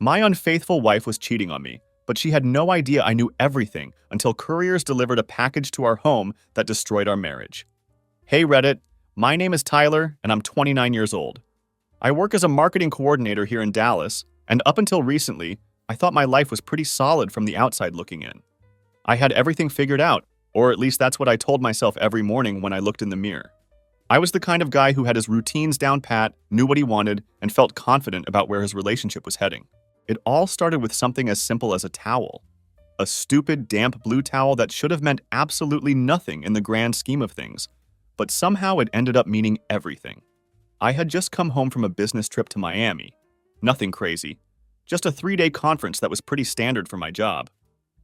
My unfaithful wife was cheating on me, but she had no idea I knew everything until Couriers delivered a package to our home that destroyed our marriage. Hey Reddit, my name is Tyler and I'm 29 years old. I work as a marketing coordinator here in Dallas, and up until recently, I thought my life was pretty solid from the outside looking in. I had everything figured out, or at least that's what I told myself every morning when I looked in the mirror. I was the kind of guy who had his routines down pat, knew what he wanted, and felt confident about where his relationship was heading. It all started with something as simple as a towel. A stupid, damp blue towel that should have meant absolutely nothing in the grand scheme of things, but somehow it ended up meaning everything. I had just come home from a business trip to Miami. Nothing crazy. Just a 3-day conference that was pretty standard for my job.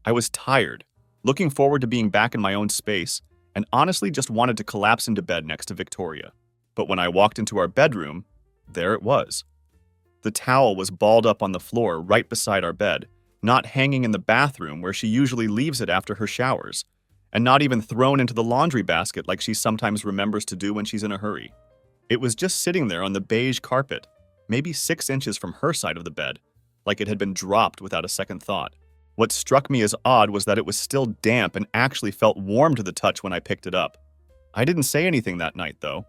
I was tired, looking forward to being back in my own space, and honestly just wanted to collapse into bed next to Victoria. But when I walked into our bedroom, there it was. The towel was balled up on the floor right beside our bed, not hanging in the bathroom where she usually leaves it after her showers, and not even thrown into the laundry basket like she sometimes remembers to do when she's in a hurry. It was just sitting there on the beige carpet, maybe 6 inches from her side of the bed, like it had been dropped without a second thought. What struck me as odd was that it was still damp and actually felt warm to the touch when I picked it up. I didn't say anything that night, though.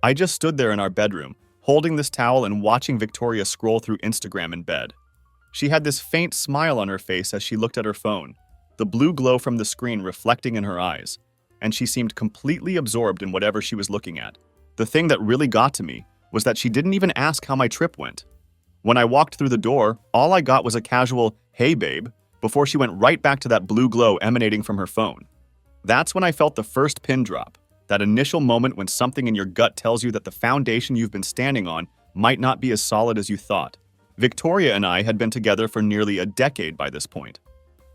I just stood there in our bedroom, holding this towel and watching Victoria scroll through Instagram in bed. She had this faint smile on her face as she looked at her phone, the blue glow from the screen reflecting in her eyes, and she seemed completely absorbed in whatever she was looking at. The thing that really got to me was that she didn't even ask how my trip went. When I walked through the door, all I got was a casual, "Hey babe," before she went right back to that blue glow emanating from her phone. That's when I felt the first pin drop, that initial moment when something in your gut tells you that the foundation you've been standing on might not be as solid as you thought. Victoria and I had been together for nearly a decade by this point.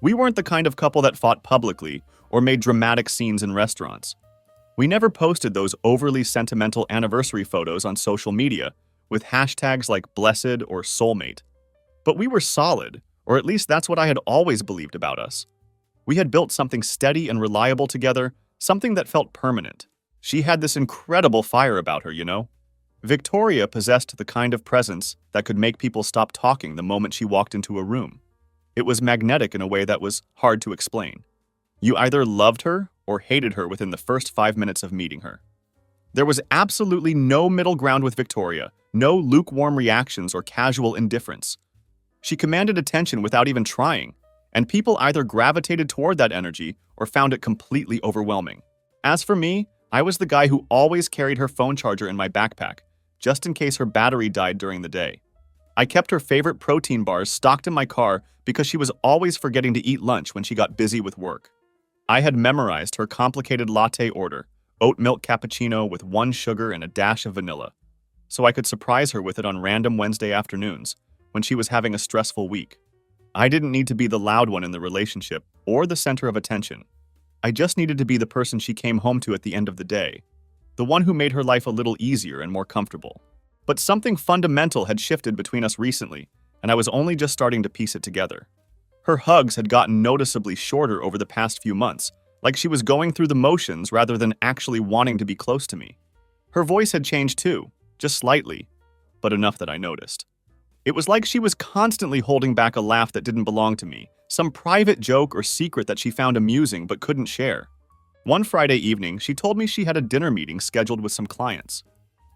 We weren't the kind of couple that fought publicly or made dramatic scenes in restaurants. We never posted those overly sentimental anniversary photos on social media with hashtags like blessed or soulmate. But we were solid, or at least that's what I had always believed about us. We had built something steady and reliable together, something that felt permanent. She had this incredible fire about her, you know? Victoria possessed the kind of presence that could make people stop talking the moment she walked into a room. It was magnetic in a way that was hard to explain. You either loved her or hated her within the first 5 minutes of meeting her. There was absolutely no middle ground with Victoria, no lukewarm reactions or casual indifference. She commanded attention without even trying, and people either gravitated toward that energy or found it completely overwhelming. As for me, I was the guy who always carried her phone charger in my backpack, just in case her battery died during the day. I kept her favorite protein bars stocked in my car because she was always forgetting to eat lunch when she got busy with work. I had memorized her complicated latte order, oat milk cappuccino with 1 sugar and a dash of vanilla, so I could surprise her with it on random Wednesday afternoons when she was having a stressful week. I didn't need to be the loud one in the relationship or the center of attention. I just needed to be the person she came home to at the end of the day, the one who made her life a little easier and more comfortable. But something fundamental had shifted between us recently, and I was only just starting to piece it together. Her hugs had gotten noticeably shorter over the past few months, like she was going through the motions rather than actually wanting to be close to me. Her voice had changed too, just slightly, but enough that I noticed. It was like she was constantly holding back a laugh that didn't belong to me, some private joke or secret that she found amusing but couldn't share. One Friday evening, she told me she had a dinner meeting scheduled with some clients.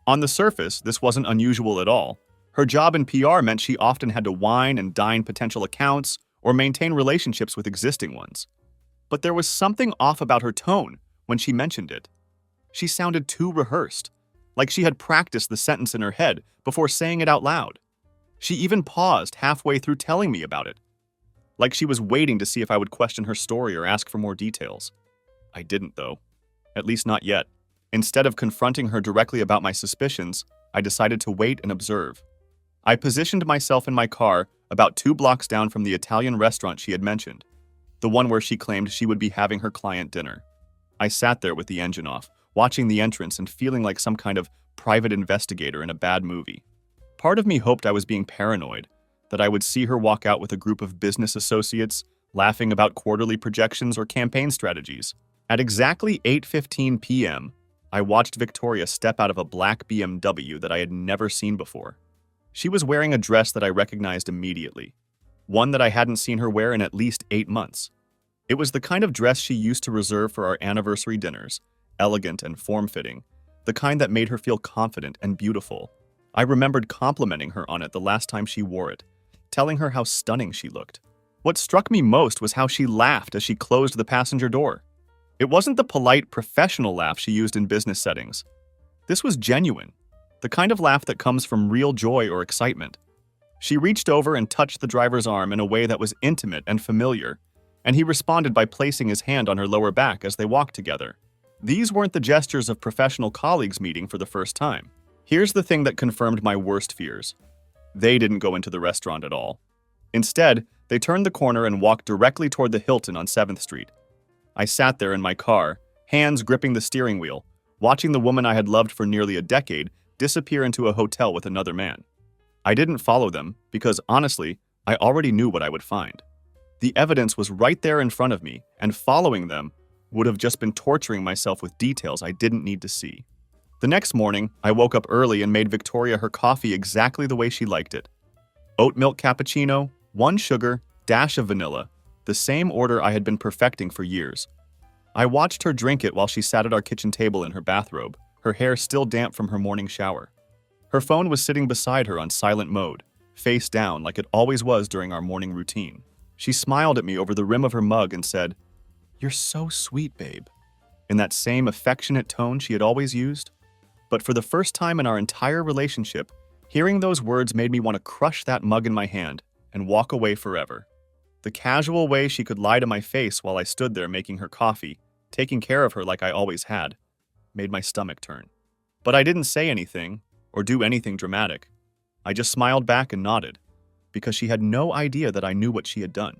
On the surface, this wasn't unusual at all. Her job in PR meant she often had to wine and dine potential accounts or maintain relationships with existing ones. But there was something off about her tone when she mentioned it. She sounded too rehearsed, like she had practiced the sentence in her head before saying it out loud. She even paused halfway through telling me about it, like she was waiting to see if I would question her story or ask for more details. I didn't, though. At least not yet. Instead of confronting her directly about my suspicions, I decided to wait and observe. I positioned myself in my car about 2 blocks down from the Italian restaurant she had mentioned, the one where she claimed she would be having her client dinner. I sat there with the engine off, watching the entrance and feeling like some kind of private investigator in a bad movie. Part of me hoped I was being paranoid, that I would see her walk out with a group of business associates, laughing about quarterly projections or campaign strategies. At exactly 8:15 p.m., I watched Victoria step out of a black BMW that I had never seen before. She was wearing a dress that I recognized immediately, one that I hadn't seen her wear in at least 8 months. It was the kind of dress she used to reserve for our anniversary dinners, elegant and form-fitting, the kind that made her feel confident and beautiful. I remembered complimenting her on it the last time she wore it, telling her how stunning she looked. What struck me most was how she laughed as she closed the passenger door. It wasn't the polite, professional laugh she used in business settings. This was genuine, the kind of laugh that comes from real joy or excitement. She reached over and touched the driver's arm in a way that was intimate and familiar, and he responded by placing his hand on her lower back as they walked together. These weren't the gestures of professional colleagues meeting for the first time. Here's the thing that confirmed my worst fears. They didn't go into the restaurant at all. Instead, they turned the corner and walked directly toward the Hilton on 7th Street. I sat there in my car, hands gripping the steering wheel, watching the woman I had loved for nearly a decade disappear into a hotel with another man. I didn't follow them because, honestly, I already knew what I would find. The evidence was right there in front of me, and following them would have just been torturing myself with details I didn't need to see. The next morning, I woke up early and made Victoria her coffee exactly the way she liked it. Oat milk cappuccino, 1 sugar, dash of vanilla, the same order I had been perfecting for years. I watched her drink it while she sat at our kitchen table in her bathrobe, her hair still damp from her morning shower. Her phone was sitting beside her on silent mode, face down like it always was during our morning routine. She smiled at me over the rim of her mug and said, "You're so sweet, babe," in that same affectionate tone she had always used. But for the first time in our entire relationship, hearing those words made me want to crush that mug in my hand and walk away forever. The casual way she could lie to my face while I stood there making her coffee, taking care of her like I always had, made my stomach turn. But I didn't say anything or do anything dramatic. I just smiled back and nodded, because she had no idea that I knew what she had done.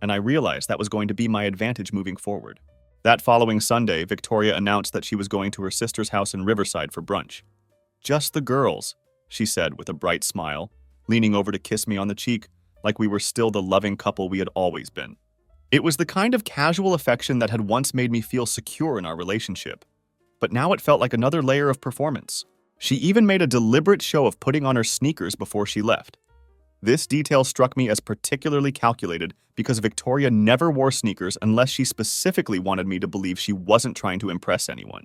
And I realized that was going to be my advantage moving forward. That following Sunday, Victoria announced that she was going to her sister's house in Riverside for brunch. "Just the girls," she said with a bright smile, leaning over to kiss me on the cheek like we were still the loving couple we had always been. It was the kind of casual affection that had once made me feel secure in our relationship. But now it felt like another layer of performance. She even made a deliberate show of putting on her sneakers before she left. This detail struck me as particularly calculated because Victoria never wore sneakers unless she specifically wanted me to believe she wasn't trying to impress anyone.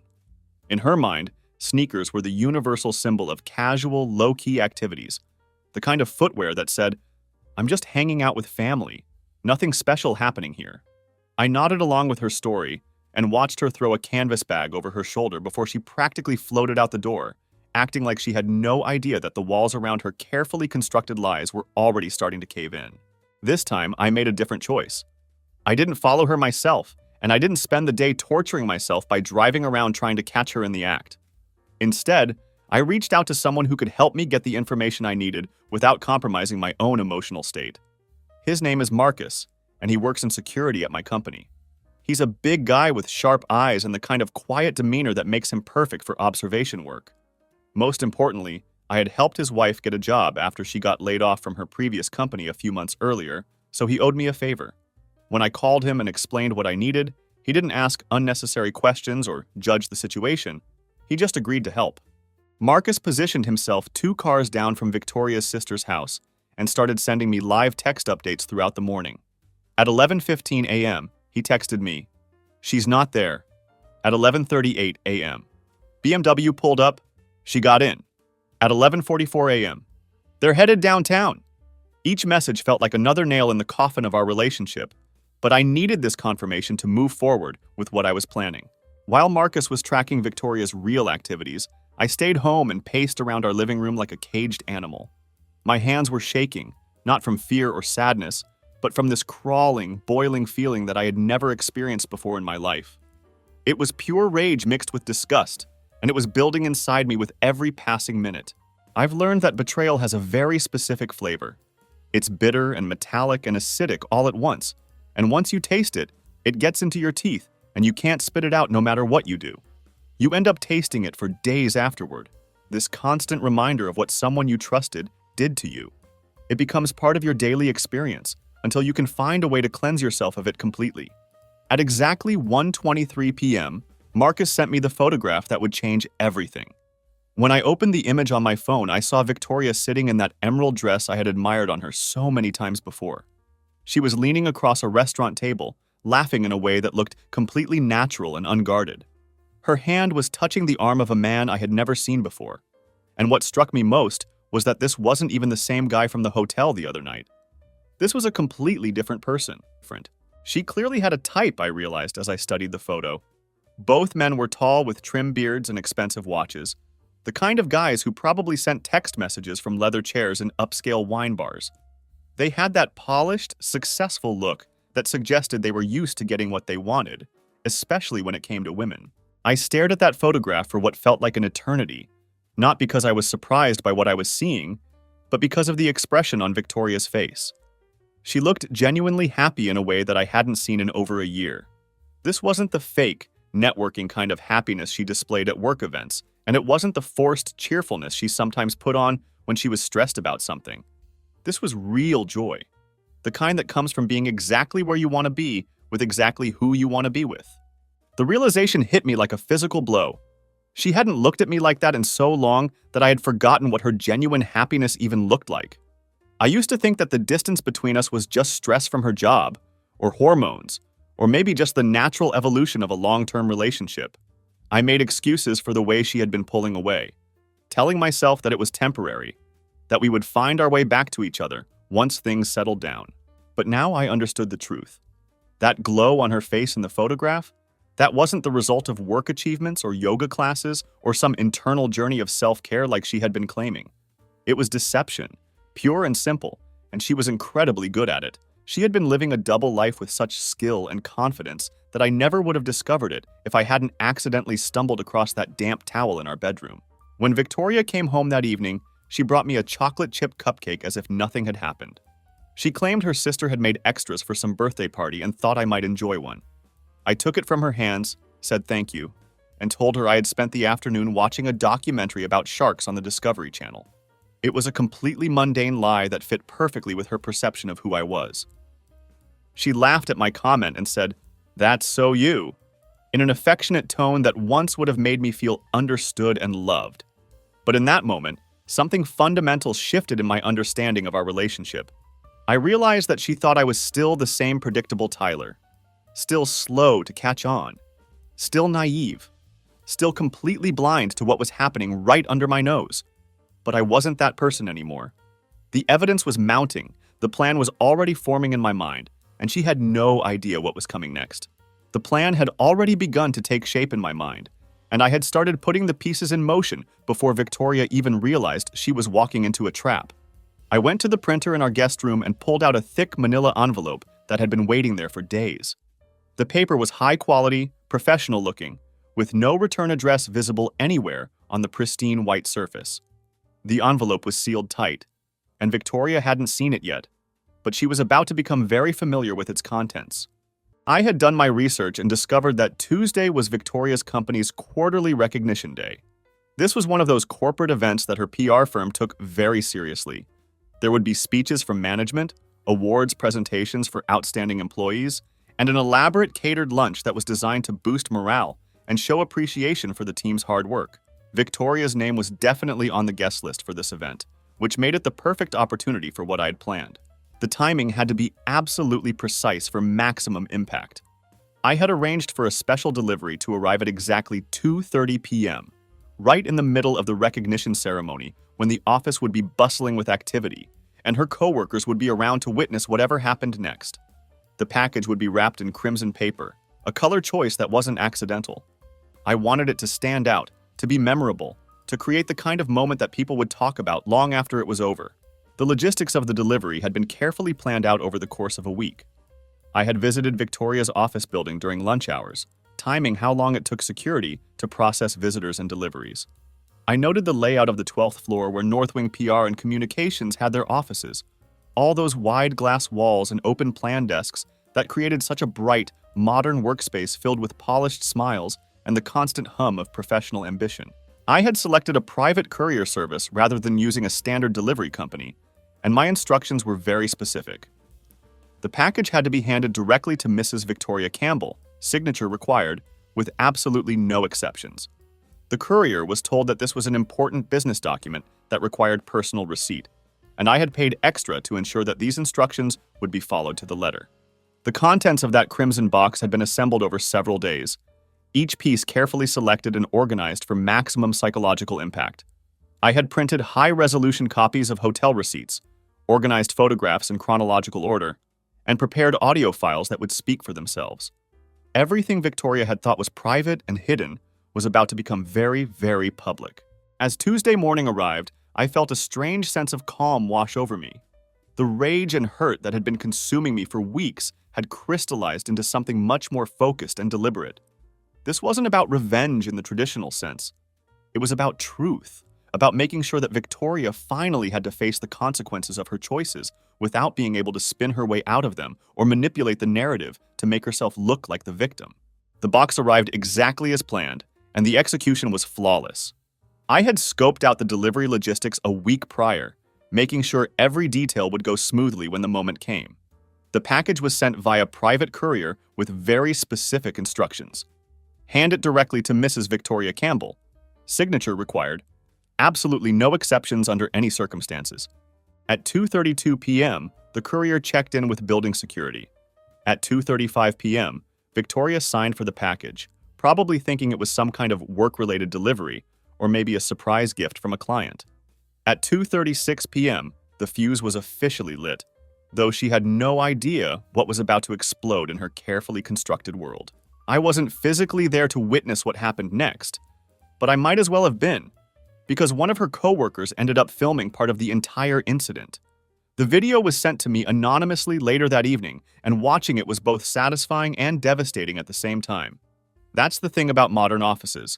In her mind, sneakers were the universal symbol of casual, low-key activities, the kind of footwear that said, "I'm just hanging out with family, nothing special happening here." I nodded along with her story and watched her throw a canvas bag over her shoulder before she practically floated out the door, acting like she had no idea that the walls around her carefully constructed lies were already starting to cave in. This time, I made a different choice. I didn't follow her myself, and I didn't spend the day torturing myself by driving around trying to catch her in the act. Instead, I reached out to someone who could help me get the information I needed without compromising my own emotional state. His name is Marcus, and he works in security at my company. He's a big guy with sharp eyes and the kind of quiet demeanor that makes him perfect for observation work. Most importantly, I had helped his wife get a job after she got laid off from her previous company a few months earlier, so he owed me a favor. When I called him and explained what I needed, he didn't ask unnecessary questions or judge the situation. He just agreed to help. Marcus positioned himself 2 cars down from Victoria's sister's house and started sending me live text updates throughout the morning. At 11:15 a.m., he texted me, "She's not there." At 11:38 a.m., BMW pulled up. She got in. At 11:44 a.m., "They're headed downtown." Each message felt like another nail in the coffin of our relationship, but I needed this confirmation to move forward with what I was planning. While Marcus was tracking Victoria's real activities, I stayed home and paced around our living room like a caged animal. My hands were shaking, not from fear or sadness, but from this crawling, boiling feeling that I had never experienced before in my life. It was pure rage mixed with disgust, and it was building inside me with every passing minute. I've learned that betrayal has a very specific flavor. It's bitter and metallic and acidic all at once, and once you taste it, it gets into your teeth, and you can't spit it out no matter what you do. You end up tasting it for days afterward, this constant reminder of what someone you trusted did to you. It becomes part of your daily experience until you can find a way to cleanse yourself of it completely. At exactly 1:23 p.m., Marcus sent me the photograph that would change everything. When I opened the image on my phone, I saw Victoria sitting in that emerald dress I had admired on her so many times before. She was leaning across a restaurant table, laughing in a way that looked completely natural and unguarded. Her hand was touching the arm of a man I had never seen before. And what struck me most was that this wasn't even the same guy from the hotel the other night. This was a completely different person. She clearly had a type, I realized as I studied the photo. Both men were tall with trim beards and expensive watches, the kind of guys who probably sent text messages from leather chairs in upscale wine bars. They had that polished, successful look that suggested they were used to getting what they wanted, especially when it came to women. I stared at that photograph for what felt like an eternity, not because I was surprised by what I was seeing, but because of the expression on Victoria's face. She looked genuinely happy in a way that I hadn't seen in over a year. This wasn't the fake, networking kind of happiness she displayed at work events, and it wasn't the forced cheerfulness she sometimes put on when she was stressed about something. This was real joy, the kind that comes from being exactly where you want to be with exactly who you want to be with. The realization hit me like a physical blow. She hadn't looked at me like that in so long that I had forgotten what her genuine happiness even looked like. I used to think that the distance between us was just stress from her job, or hormones, or maybe just the natural evolution of a long-term relationship. I made excuses for the way she had been pulling away, telling myself that it was temporary, that we would find our way back to each other once things settled down. But now I understood the truth. That glow on her face in the photograph, that wasn't the result of work achievements or yoga classes or some internal journey of self-care like she had been claiming. It was deception, pure and simple, and she was incredibly good at it. She had been living a double life with such skill and confidence that I never would have discovered it if I hadn't accidentally stumbled across that damp towel in our bedroom. When Victoria came home that evening, she brought me a chocolate chip cupcake as if nothing had happened. She claimed her sister had made extras for some birthday party and thought I might enjoy one. I took it from her hands, said thank you, and told her I had spent the afternoon watching a documentary about sharks on the Discovery Channel. It was a completely mundane lie that fit perfectly with her perception of who I was. She laughed at my comment and said, "That's so you," in an affectionate tone that once would have made me feel understood and loved. But in that moment, something fundamental shifted in my understanding of our relationship. I realized that she thought I was still the same predictable Tyler, still slow to catch on, still naive, still completely blind to what was happening right under my nose. But I wasn't that person anymore. The evidence was mounting, the plan was already forming in my mind, and she had no idea what was coming next. The plan had already begun to take shape in my mind, and I had started putting the pieces in motion before Victoria even realized she was walking into a trap. I went to the printer in our guest room and pulled out a thick manila envelope that had been waiting there for days. The paper was high quality, professional looking, with no return address visible anywhere on the pristine white surface. The envelope was sealed tight, and Victoria hadn't seen it yet, but she was about to become very familiar with its contents. I had done my research and discovered that Tuesday was Victoria's company's quarterly recognition day. This was one of those corporate events that her PR firm took very seriously. There would be speeches from management, awards presentations for outstanding employees, and an elaborate catered lunch that was designed to boost morale and show appreciation for the team's hard work. Victoria's name was definitely on the guest list for this event, which made it the perfect opportunity for what I had planned. The timing had to be absolutely precise for maximum impact. I had arranged for a special delivery to arrive at exactly 2:30 p.m., right in the middle of the recognition ceremony when the office would be bustling with activity, and her coworkers would be around to witness whatever happened next. The package would be wrapped in crimson paper, a color choice that wasn't accidental. I wanted it to stand out, to be memorable, to create the kind of moment that people would talk about long after it was over. The logistics of the delivery had been carefully planned out over the course of a week. I had visited Victoria's office building during lunch hours, timing how long it took security to process visitors and deliveries. I noted the layout of the 12th floor where Northwing PR and Communications had their offices, all those wide glass walls and open plan desks that created such a bright, modern workspace filled with polished smiles and the constant hum of professional ambition. I had selected a private courier service rather than using a standard delivery company, and my instructions were very specific. The package had to be handed directly to Mrs. Victoria Campbell, signature required, with absolutely no exceptions. The courier was told that this was an important business document that required personal receipt, and I had paid extra to ensure that these instructions would be followed to the letter. The contents of that crimson box had been assembled over several days, each piece carefully selected and organized for maximum psychological impact. I had printed high-resolution copies of hotel receipts, organized photographs in chronological order, and prepared audio files that would speak for themselves. Everything Victoria had thought was private and hidden was about to become very, very public. As Tuesday morning arrived, I felt a strange sense of calm wash over me. The rage and hurt that had been consuming me for weeks had crystallized into something much more focused and deliberate. This wasn't about revenge in the traditional sense. It was about truth, about making sure that Victoria finally had to face the consequences of her choices without being able to spin her way out of them or manipulate the narrative to make herself look like the victim. The box arrived exactly as planned, and the execution was flawless. I had scoped out the delivery logistics a week prior, making sure every detail would go smoothly when the moment came. The package was sent via private courier with very specific instructions. Hand it directly to Mrs. Victoria Campbell. Signature required. Absolutely no exceptions under any circumstances. At 2:32 p.m., the courier checked in with building security. At 2:35 p.m., Victoria signed for the package, probably thinking it was some kind of work-related delivery or maybe a surprise gift from a client. At 2:36 p.m., the fuse was officially lit, though she had no idea what was about to explode in her carefully constructed world. I wasn't physically there to witness what happened next, but I might as well have been, because one of her coworkers ended up filming part of the entire incident. The video was sent to me anonymously later that evening, and watching it was both satisfying and devastating at the same time. That's the thing about modern offices.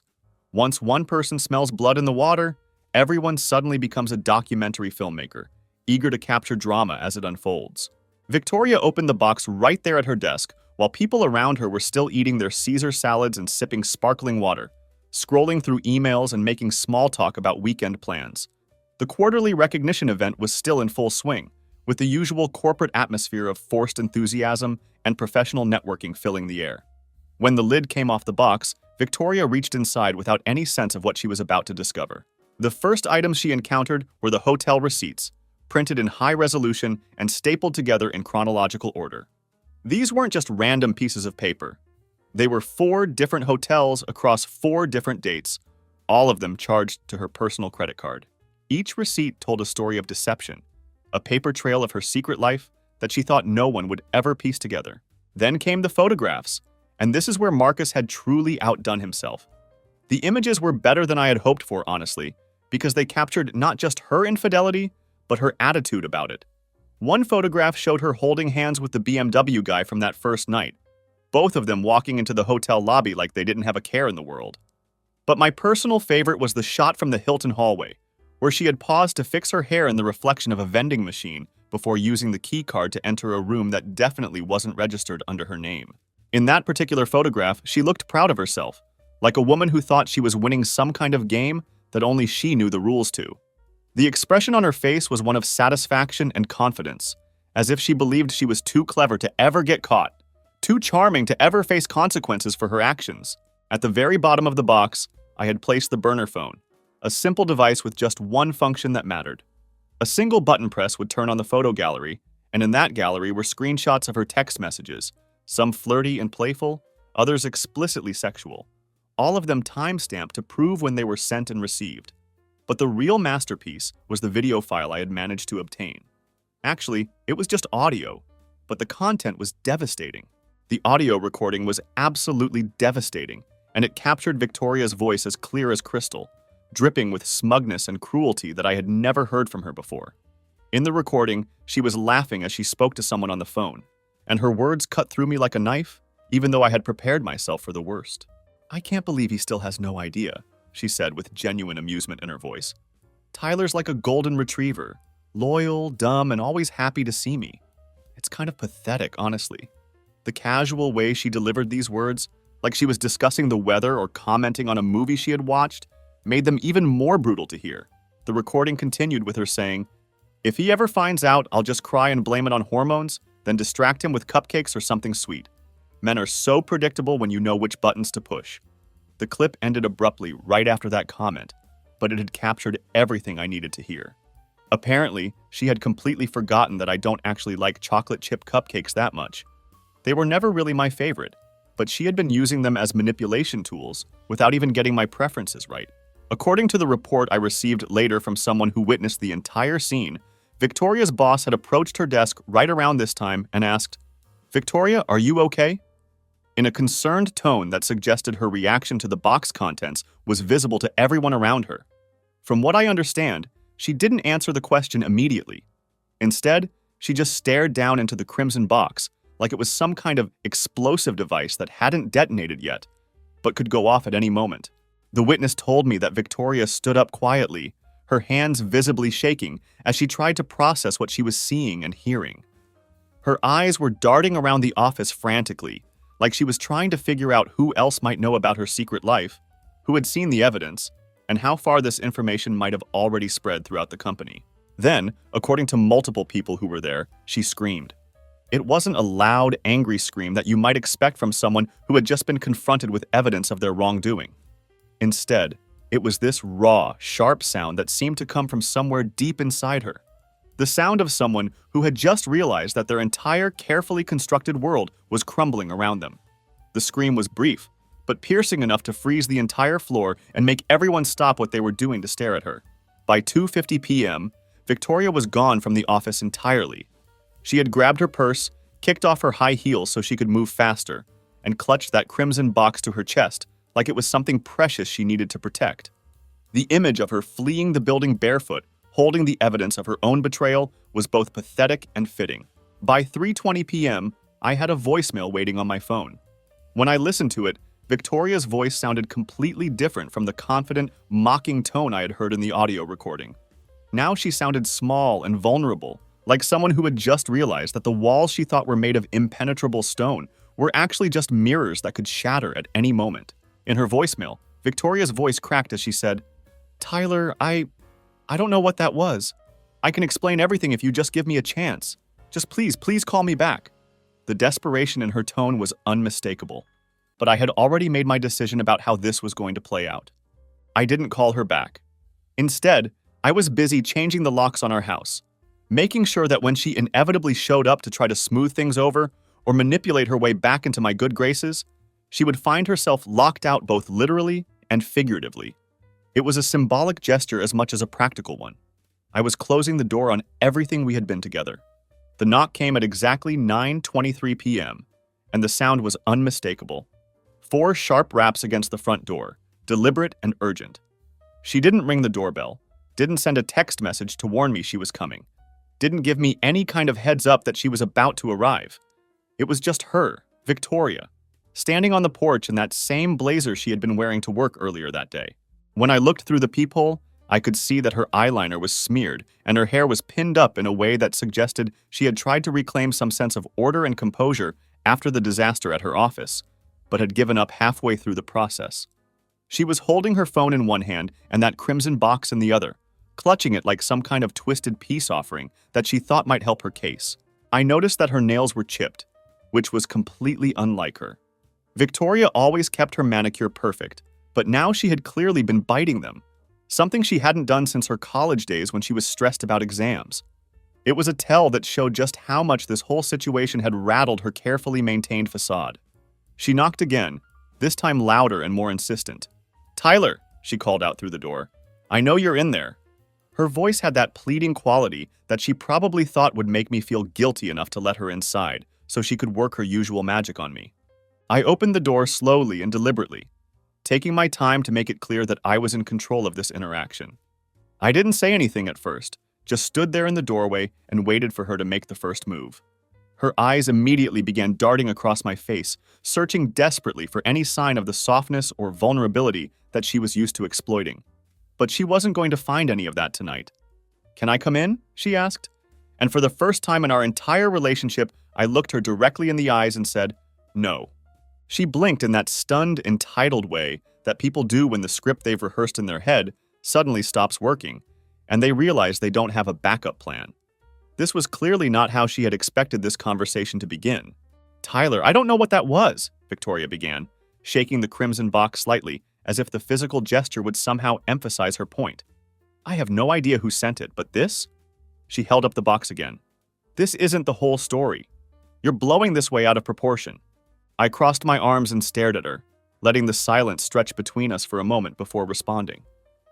Once one person smells blood in the water, everyone suddenly becomes a documentary filmmaker, eager to capture drama as it unfolds. Victoria opened the box right there at her desk, while people around her were still eating their Caesar salads and sipping sparkling water, scrolling through emails and making small talk about weekend plans. The quarterly recognition event was still in full swing, with the usual corporate atmosphere of forced enthusiasm and professional networking filling the air. When the lid came off the box, Victoria reached inside without any sense of what she was about to discover. The first items she encountered were the hotel receipts, printed in high resolution and stapled together in chronological order. These weren't just random pieces of paper. They were 4 different hotels across 4 different dates, all of them charged to her personal credit card. Each receipt told a story of deception, a paper trail of her secret life that she thought no one would ever piece together. Then came the photographs, and this is where Marcus had truly outdone himself. The images were better than I had hoped for, honestly, because they captured not just her infidelity, but her attitude about it. One photograph showed her holding hands with the BMW guy from that first night, both of them walking into the hotel lobby like they didn't have a care in the world. But my personal favorite was the shot from the Hilton hallway, where she had paused to fix her hair in the reflection of a vending machine before using the key card to enter a room that definitely wasn't registered under her name. In that particular photograph, she looked proud of herself, like a woman who thought she was winning some kind of game that only she knew the rules to. The expression on her face was one of satisfaction and confidence, as if she believed she was too clever to ever get caught, too charming to ever face consequences for her actions. At the very bottom of the box, I had placed the burner phone, a simple device with just one function that mattered. A single button press would turn on the photo gallery, and in that gallery were screenshots of her text messages, some flirty and playful, others explicitly sexual, all of them time-stamped to prove when they were sent and received. But the real masterpiece was the video file I had managed to obtain. Actually, it was just audio, but the content was devastating. The audio recording was absolutely devastating, and it captured Victoria's voice as clear as crystal, dripping with smugness and cruelty that I had never heard from her before. In the recording, she was laughing as she spoke to someone on the phone, and her words cut through me like a knife, even though I had prepared myself for the worst. "I can't believe he still has no idea," she said with genuine amusement in her voice. "Tyler's like a golden retriever, loyal, dumb, and always happy to see me. It's kind of pathetic, honestly." The casual way she delivered these words, like she was discussing the weather or commenting on a movie she had watched, made them even more brutal to hear. The recording continued with her saying, "If he ever finds out, I'll just cry and blame it on hormones, then distract him with cupcakes or something sweet. Men are so predictable when you know which buttons to push." The clip ended abruptly right after that comment, but it had captured everything I needed to hear. Apparently, she had completely forgotten that I don't actually like chocolate chip cupcakes that much. They were never really my favorite, but she had been using them as manipulation tools without even getting my preferences right. According to the report I received later from someone who witnessed the entire scene, Victoria's boss had approached her desk right around this time and asked, "Victoria, are you okay?" In a concerned tone that suggested her reaction to the box contents was visible to everyone around her. From what I understand, she didn't answer the question immediately. Instead, she just stared down into the crimson box like it was some kind of explosive device that hadn't detonated yet, but could go off at any moment. The witness told me that Victoria stood up quietly, her hands visibly shaking as she tried to process what she was seeing and hearing. Her eyes were darting around the office frantically, like she was trying to figure out who else might know about her secret life, who had seen the evidence, and how far this information might have already spread throughout the company. Then, according to multiple people who were there, she screamed. It wasn't a loud, angry scream that you might expect from someone who had just been confronted with evidence of their wrongdoing. Instead, it was this raw, sharp sound that seemed to come from somewhere deep inside her. The sound of someone who had just realized that their entire carefully constructed world was crumbling around them. The scream was brief, but piercing enough to freeze the entire floor and make everyone stop what they were doing to stare at her. By 2:50 p.m., Victoria was gone from the office entirely. She had grabbed her purse, kicked off her high heels so she could move faster, and clutched that crimson box to her chest like it was something precious she needed to protect. The image of her fleeing the building barefoot, holding the evidence of her own betrayal, was both pathetic and fitting. By 3:20 p.m., I had a voicemail waiting on my phone. When I listened to it, Victoria's voice sounded completely different from the confident, mocking tone I had heard in the audio recording. Now she sounded small and vulnerable, like someone who had just realized that the walls she thought were made of impenetrable stone were actually just mirrors that could shatter at any moment. In her voicemail, Victoria's voice cracked as she said, "Tyler, I don't know what that was. I can explain everything if you just give me a chance. Just please call me back." The desperation in her tone was unmistakable, but I had already made my decision about how this was going to play out. I didn't call her back. Instead, I was busy changing the locks on our house, making sure that when she inevitably showed up to try to smooth things over or manipulate her way back into my good graces, she would find herself locked out both literally and figuratively. It was a symbolic gesture as much as a practical one. I was closing the door on everything we had been together. The knock came at exactly 9:23 p.m., and the sound was unmistakable. 4 sharp raps against the front door, deliberate and urgent. She didn't ring the doorbell, didn't send a text message to warn me she was coming, didn't give me any kind of heads up that she was about to arrive. It was just her, Victoria, standing on the porch in that same blazer she had been wearing to work earlier that day. When I looked through the peephole, I could see that her eyeliner was smeared and her hair was pinned up in a way that suggested she had tried to reclaim some sense of order and composure after the disaster at her office, but had given up halfway through the process. She was holding her phone in one hand and that crimson box in the other, clutching it like some kind of twisted peace offering that she thought might help her case. I noticed that her nails were chipped, which was completely unlike her. Victoria always kept her manicure perfect, but now she had clearly been biting them, something she hadn't done since her college days when she was stressed about exams. It was a tell that showed just how much this whole situation had rattled her carefully maintained facade. She knocked again, this time louder and more insistent. "Tyler," she called out through the door. "I know you're in there." Her voice had that pleading quality that she probably thought would make me feel guilty enough to let her inside so she could work her usual magic on me. I opened the door slowly and deliberately, taking my time to make it clear that I was in control of this interaction. I didn't say anything at first, just stood there in the doorway and waited for her to make the first move. Her eyes immediately began darting across my face, searching desperately for any sign of the softness or vulnerability that she was used to exploiting. But she wasn't going to find any of that tonight. "Can I come in?" she asked. And for the first time in our entire relationship, I looked her directly in the eyes and said, "No." She blinked in that stunned, entitled way that people do when the script they've rehearsed in their head suddenly stops working, and they realize they don't have a backup plan. This was clearly not how she had expected this conversation to begin. "Tyler, I don't know what that was," Victoria began, shaking the crimson box slightly as if the physical gesture would somehow emphasize her point. I have no idea who sent it, but this? She held up the box again. This isn't the whole story. You're blowing this way out of proportion. I crossed my arms and stared at her, letting the silence stretch between us for a moment before responding.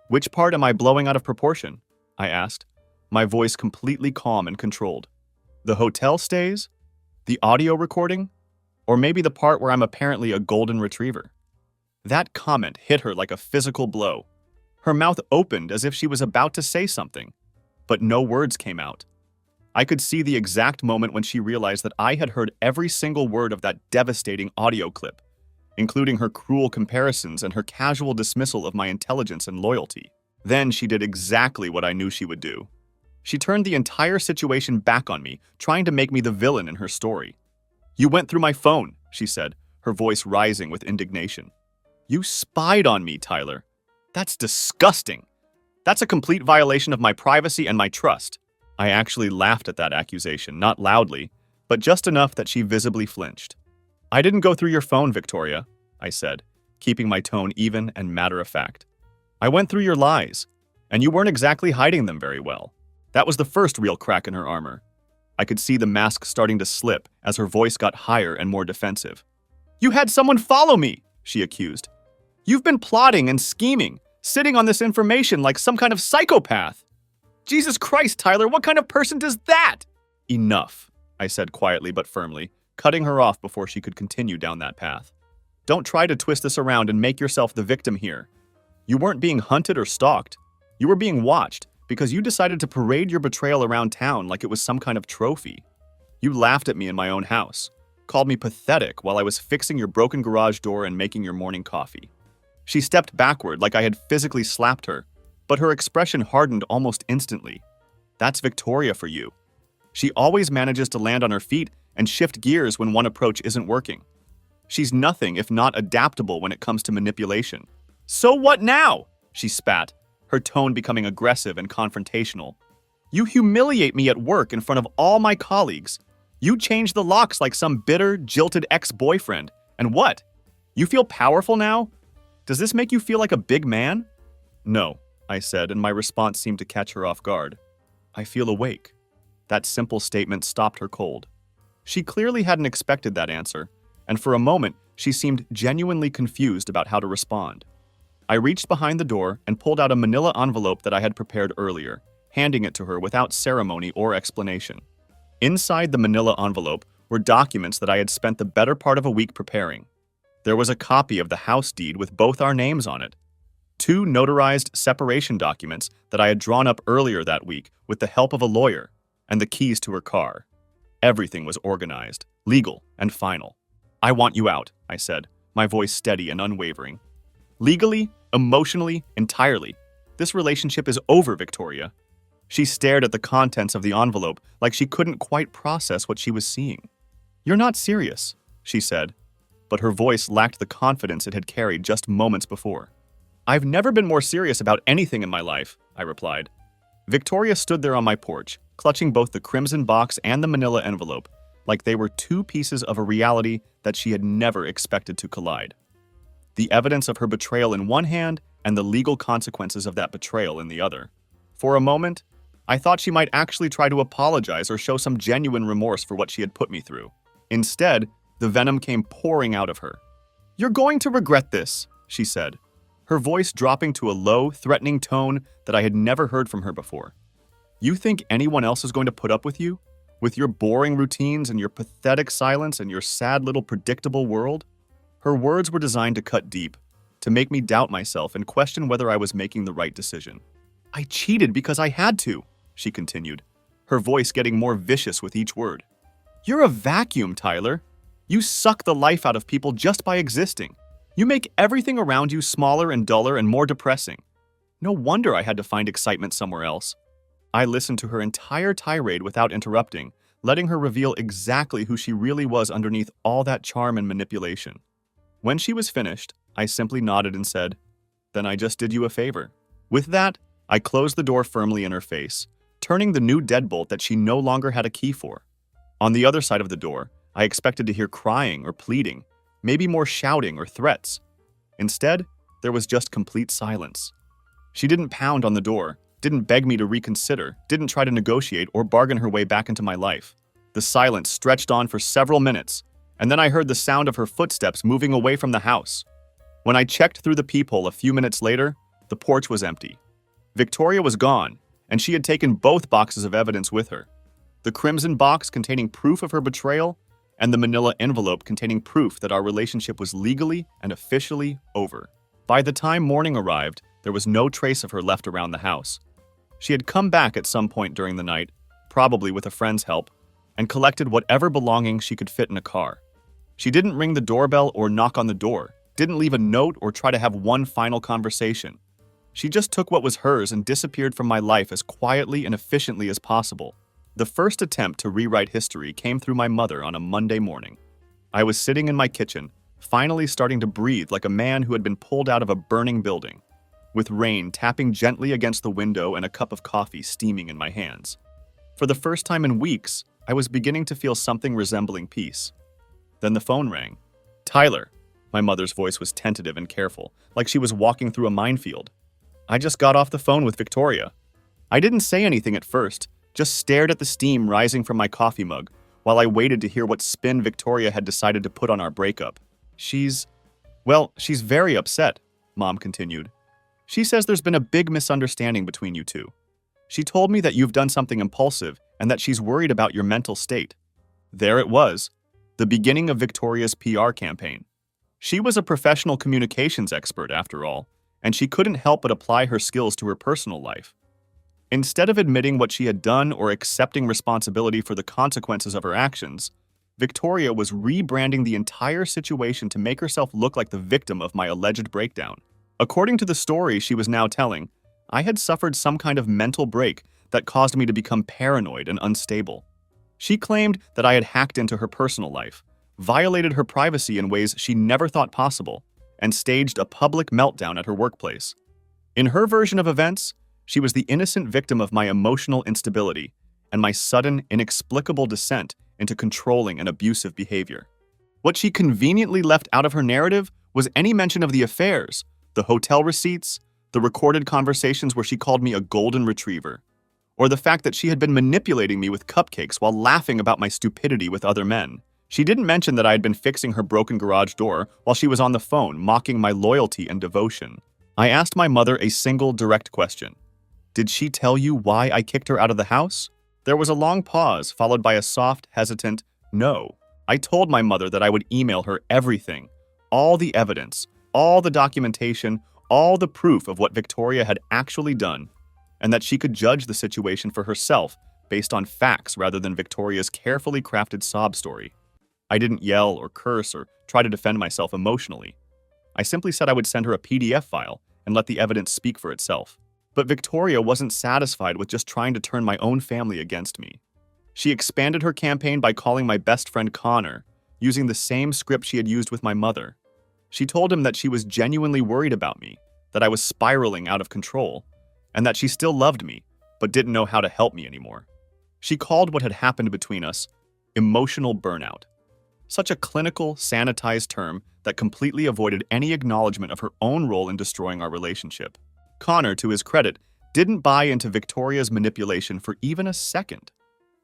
Which part am I blowing out of proportion? I asked, my voice completely calm and controlled. The hotel stays? The audio recording? Or maybe the part where I'm apparently a golden retriever? That comment hit her like a physical blow. Her mouth opened as if she was about to say something, but no words came out. I could see the exact moment when she realized that I had heard every single word of that devastating audio clip, including her cruel comparisons and her casual dismissal of my intelligence and loyalty. Then she did exactly what I knew she would do. She turned the entire situation back on me, trying to make me the villain in her story. You went through my phone, she said, her voice rising with indignation. You spied on me, Tyler. That's disgusting. That's a complete violation of my privacy and my trust. I actually laughed at that accusation, not loudly, but just enough that she visibly flinched. I didn't go through your phone, Victoria, I said, keeping my tone even and matter-of-fact. I went through your lies, and you weren't exactly hiding them very well. That was the first real crack in her armor. I could see the mask starting to slip as her voice got higher and more defensive. You had someone follow me, she accused. You've been plotting and scheming, sitting on this information like some kind of psychopath. Jesus Christ, Tyler, what kind of person does that? Enough, I said quietly but firmly, cutting her off before she could continue down that path. Don't try to twist this around and make yourself the victim here. You weren't being hunted or stalked. You were being watched because you decided to parade your betrayal around town like it was some kind of trophy. You laughed at me in my own house, called me pathetic while I was fixing your broken garage door and making your morning coffee. She stepped backward like I had physically slapped her, but her expression hardened almost instantly. That's Victoria for you. She always manages to land on her feet and shift gears when one approach isn't working. She's nothing if not adaptable when it comes to manipulation. So what now? She spat, her tone becoming aggressive and confrontational. You humiliate me at work in front of all my colleagues. You change the locks like some bitter, jilted ex-boyfriend. And what? You feel powerful now? Does this make you feel like a big man? No, I said, and my response seemed to catch her off guard. I feel awake. That simple statement stopped her cold. She clearly hadn't expected that answer, and for a moment, she seemed genuinely confused about how to respond. I reached behind the door and pulled out a manila envelope that I had prepared earlier, handing it to her without ceremony or explanation. Inside the manila envelope were documents that I had spent the better part of a week preparing. There was a copy of the house deed with both our names on it, 2 notarized separation documents that I had drawn up earlier that week with the help of a lawyer, and the keys to her car. Everything was organized, legal, and final. I want you out, I said, my voice steady and unwavering. Legally, emotionally, entirely. This relationship is over, Victoria. She stared at the contents of the envelope like she couldn't quite process what she was seeing. You're not serious, she said, but her voice lacked the confidence it had carried just moments before. I've never been more serious about anything in my life, I replied. Victoria stood there on my porch, clutching both the crimson box and the manila envelope, like they were 2 pieces of a reality that she had never expected to collide. The evidence of her betrayal in one hand and the legal consequences of that betrayal in the other. For a moment, I thought she might actually try to apologize or show some genuine remorse for what she had put me through. Instead, the venom came pouring out of her. You're going to regret this, she said, her voice dropping to a low, threatening tone that I had never heard from her before. You think anyone else is going to put up with you? With your boring routines and your pathetic silence and your sad little predictable world? Her words were designed to cut deep, to make me doubt myself and question whether I was making the right decision. I cheated because I had to, she continued, her voice getting more vicious with each word. You're a vacuum, Tyler. You suck the life out of people just by existing. You make everything around you smaller and duller and more depressing. No wonder I had to find excitement somewhere else. I listened to her entire tirade without interrupting, letting her reveal exactly who she really was underneath all that charm and manipulation. When she was finished, I simply nodded and said, Then I just did you a favor. With that, I closed the door firmly in her face, turning the new deadbolt that she no longer had a key for. On the other side of the door, I expected to hear crying or pleading, maybe more shouting or threats. Instead, there was just complete silence. She didn't pound on the door, didn't beg me to reconsider, didn't try to negotiate or bargain her way back into my life. The silence stretched on for several minutes, and then I heard the sound of her footsteps moving away from the house. When I checked through the peephole a few minutes later, the porch was empty. Victoria was gone, and she had taken both boxes of evidence with her. The crimson box containing proof of her betrayal, and the manila envelope containing proof that our relationship was legally and officially over. By the time morning arrived, there was no trace of her left around the house. She had come back at some point during the night, probably with a friend's help, and collected whatever belongings she could fit in a car. She didn't ring the doorbell or knock on the door, didn't leave a note or try to have one final conversation. She just took what was hers and disappeared from my life as quietly and efficiently as possible. The first attempt to rewrite history came through my mother on a Monday morning. I was sitting in my kitchen, finally starting to breathe like a man who had been pulled out of a burning building, with rain tapping gently against the window and a cup of coffee steaming in my hands. For the first time in weeks, I was beginning to feel something resembling peace. Then the phone rang. "Tyler." My mother's voice was tentative and careful, like she was walking through a minefield. "I just got off the phone with Victoria." I didn't say anything at first, just stared at the steam rising from my coffee mug while I waited to hear what spin Victoria had decided to put on our breakup. She's very upset," Mom continued. "She says there's been a big misunderstanding between you two. She told me that you've done something impulsive and that she's worried about your mental state." There it was, the beginning of Victoria's PR campaign. She was a professional communications expert, after all, and she couldn't help but apply her skills to her personal life. Instead of admitting what she had done or accepting responsibility for the consequences of her actions, Victoria was rebranding the entire situation to make herself look like the victim of my alleged breakdown. According to the story she was now telling, I had suffered some kind of mental break that caused me to become paranoid and unstable. She claimed that I had hacked into her personal life, violated her privacy in ways she never thought possible, and staged a public meltdown at her workplace. In her version of events, she was the innocent victim of my emotional instability and my sudden, inexplicable descent into controlling and abusive behavior. What she conveniently left out of her narrative was any mention of the affairs, the hotel receipts, the recorded conversations where she called me a golden retriever, or the fact that she had been manipulating me with cupcakes while laughing about my stupidity with other men. She didn't mention that I had been fixing her broken garage door while she was on the phone, mocking my loyalty and devotion. I asked my mother a single direct question. "Did she tell you why I kicked her out of the house?" There was a long pause, followed by a soft, hesitant no. I told my mother that I would email her everything, all the evidence, all the documentation, all the proof of what Victoria had actually done, and that she could judge the situation for herself based on facts rather than Victoria's carefully crafted sob story. I didn't yell or curse or try to defend myself emotionally. I simply said I would send her a PDF file and let the evidence speak for itself. But Victoria wasn't satisfied with just trying to turn my own family against me. She expanded her campaign by calling my best friend Connor, using the same script she had used with my mother. She told him that she was genuinely worried about me, that I was spiraling out of control, and that she still loved me, but didn't know how to help me anymore. She called what had happened between us emotional burnout. Such a clinical, sanitized term that completely avoided any acknowledgement of her own role in destroying our relationship. Connor, to his credit, didn't buy into Victoria's manipulation for even a second.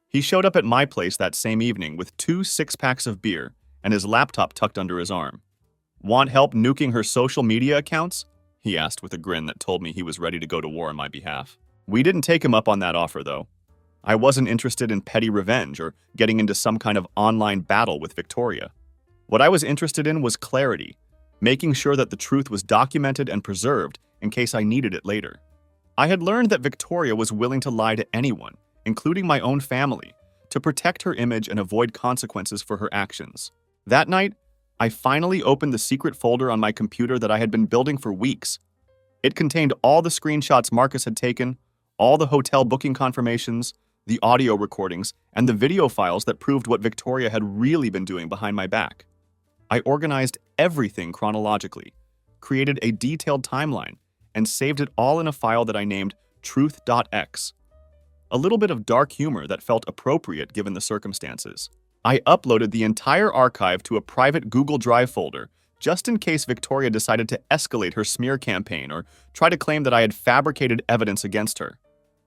He showed up at my place that same evening with 2 six-packs of beer and his laptop tucked under his arm. "Want help nuking her social media accounts?" he asked with a grin that told me he was ready to go to war on my behalf. We didn't take him up on that offer, though. I wasn't interested in petty revenge or getting into some kind of online battle with Victoria. What I was interested in was clarity, making sure that the truth was documented and preserved in case I needed it later. I had learned that Victoria was willing to lie to anyone, including my own family, to protect her image and avoid consequences for her actions. That night, I finally opened the secret folder on my computer that I had been building for weeks. It contained all the screenshots Marcus had taken, all the hotel booking confirmations, the audio recordings, and the video files that proved what Victoria had really been doing behind my back. I organized everything chronologically, created a detailed timeline, and saved it all in a file that I named truth.x. A little bit of dark humor that felt appropriate given the circumstances. I uploaded the entire archive to a private Google Drive folder just in case Victoria decided to escalate her smear campaign or try to claim that I had fabricated evidence against her.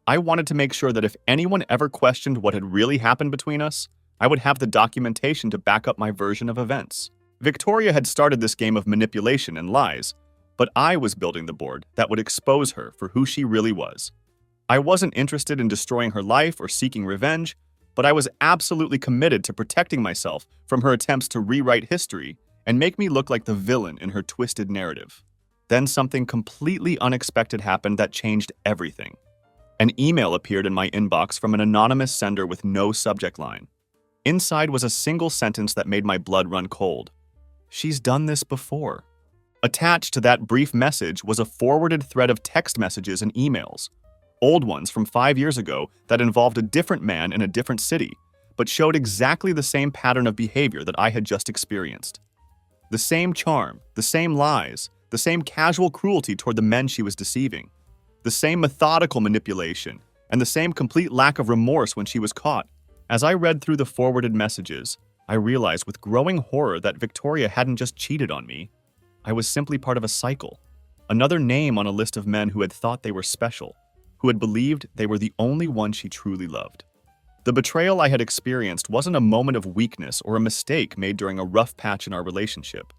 I wanted to make sure that if anyone ever questioned what had really happened between us, I would have the documentation to back up my version of events. Victoria had started this game of manipulation and lies, but I was building the board that would expose her for who she really was. I wasn't interested in destroying her life or seeking revenge, but I was absolutely committed to protecting myself from her attempts to rewrite history and make me look like the villain in her twisted narrative. Then something completely unexpected happened that changed everything. An email appeared in my inbox from an anonymous sender with no subject line. Inside was a single sentence that made my blood run cold. "She's done this before." Attached to that brief message was a forwarded thread of text messages and emails, old ones from 5 years ago that involved a different man in a different city, but showed exactly the same pattern of behavior that I had just experienced. The same charm, the same lies, the same casual cruelty toward the men she was deceiving, the same methodical manipulation, and the same complete lack of remorse when she was caught. As I read through the forwarded messages, I realized with growing horror that Victoria hadn't just cheated on me. I was simply part of a cycle, another name on a list of men who had thought they were special, who had believed they were the only one she truly loved. The betrayal I had experienced wasn't a moment of weakness or a mistake made during a rough patch in our relationship.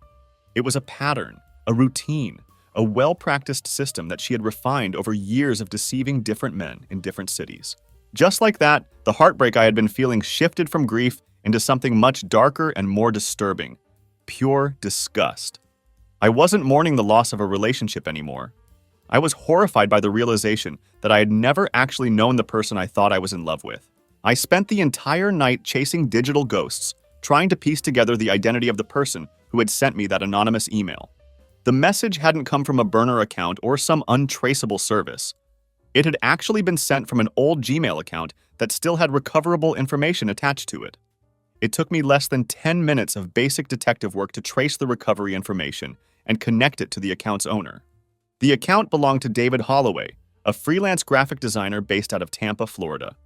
It was a pattern, a routine, a well-practiced system that she had refined over years of deceiving different men in different cities. Just like that, the heartbreak I had been feeling shifted from grief into something much darker and more disturbing: pure disgust. I wasn't mourning the loss of a relationship anymore. I was horrified by the realization that I had never actually known the person I thought I was in love with. I spent the entire night chasing digital ghosts, trying to piece together the identity of the person who had sent me that anonymous email. The message hadn't come from a burner account or some untraceable service. It had actually been sent from an old Gmail account that still had recoverable information attached to it. It took me less than 10 minutes of basic detective work to trace the recovery information and connect it to the account's owner. The account belonged to David Holloway, a freelance graphic designer based out of Tampa, Florida.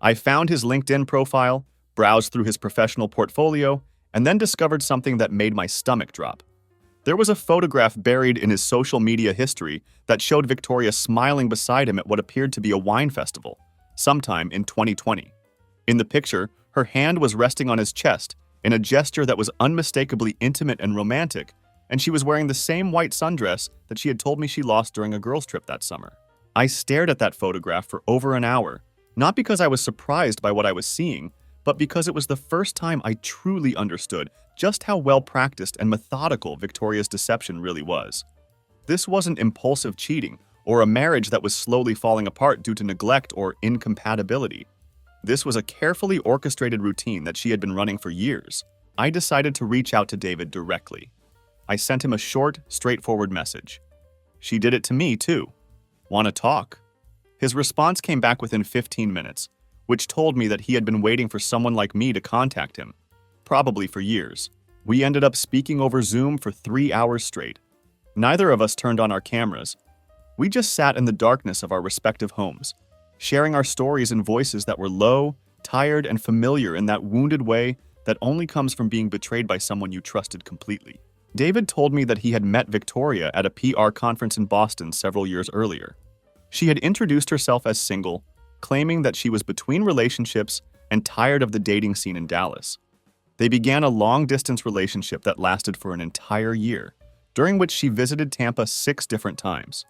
I found his LinkedIn profile, browsed through his professional portfolio, and then discovered something that made my stomach drop. There was a photograph buried in his social media history that showed Victoria smiling beside him at what appeared to be a wine festival, sometime in 2020. In the picture, her hand was resting on his chest in a gesture that was unmistakably intimate and romantic, and she was wearing the same white sundress that she had told me she lost during a girls' trip that summer. I stared at that photograph for over an hour, not because I was surprised by what I was seeing, but because it was the first time I truly understood just how well-practiced and methodical Victoria's deception really was. This wasn't impulsive cheating or a marriage that was slowly falling apart due to neglect or incompatibility. This was a carefully orchestrated routine that she had been running for years. I decided to reach out to David directly. I sent him a short, straightforward message. She did it to me, too. "Want to talk?" His response came back within 15 minutes, which told me that he had been waiting for someone like me to contact him, probably for years. We ended up speaking over Zoom for 3 hours straight. Neither of us turned on our cameras. We just sat in the darkness of our respective homes, sharing our stories in voices that were low, tired, and familiar in that wounded way that only comes from being betrayed by someone you trusted completely. David told me that he had met Victoria at a PR conference in Boston several years earlier. She had introduced herself as single, claiming that she was between relationships and tired of the dating scene in Dallas. They began a long-distance relationship that lasted for an entire year, during which she visited Tampa 6 different times.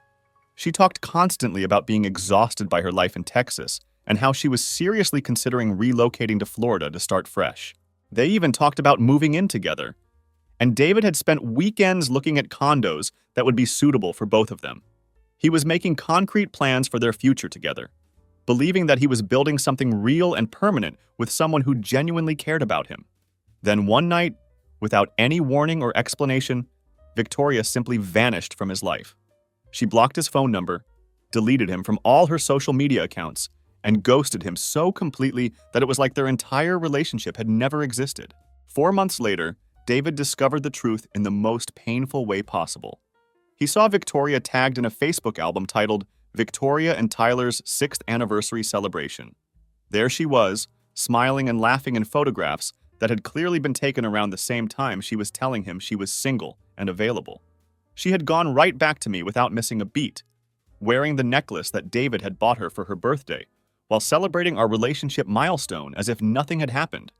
She talked constantly about being exhausted by her life in Texas and how she was seriously considering relocating to Florida to start fresh. They even talked about moving in together. And David had spent weekends looking at condos that would be suitable for both of them. He was making concrete plans for their future together, believing that he was building something real and permanent with someone who genuinely cared about him. Then one night, without any warning or explanation, Victoria simply vanished from his life. She blocked his phone number, deleted him from all her social media accounts, and ghosted him so completely that it was like their entire relationship had never existed. 4 months later, David discovered the truth in the most painful way possible. He saw Victoria tagged in a Facebook album titled Victoria and Tyler's 6th Anniversary Celebration. There she was, smiling and laughing in photographs that had clearly been taken around the same time she was telling him she was single and available. She had gone right back to me without missing a beat, wearing the necklace that David had bought her for her birthday, while celebrating our relationship milestone as if nothing had happened.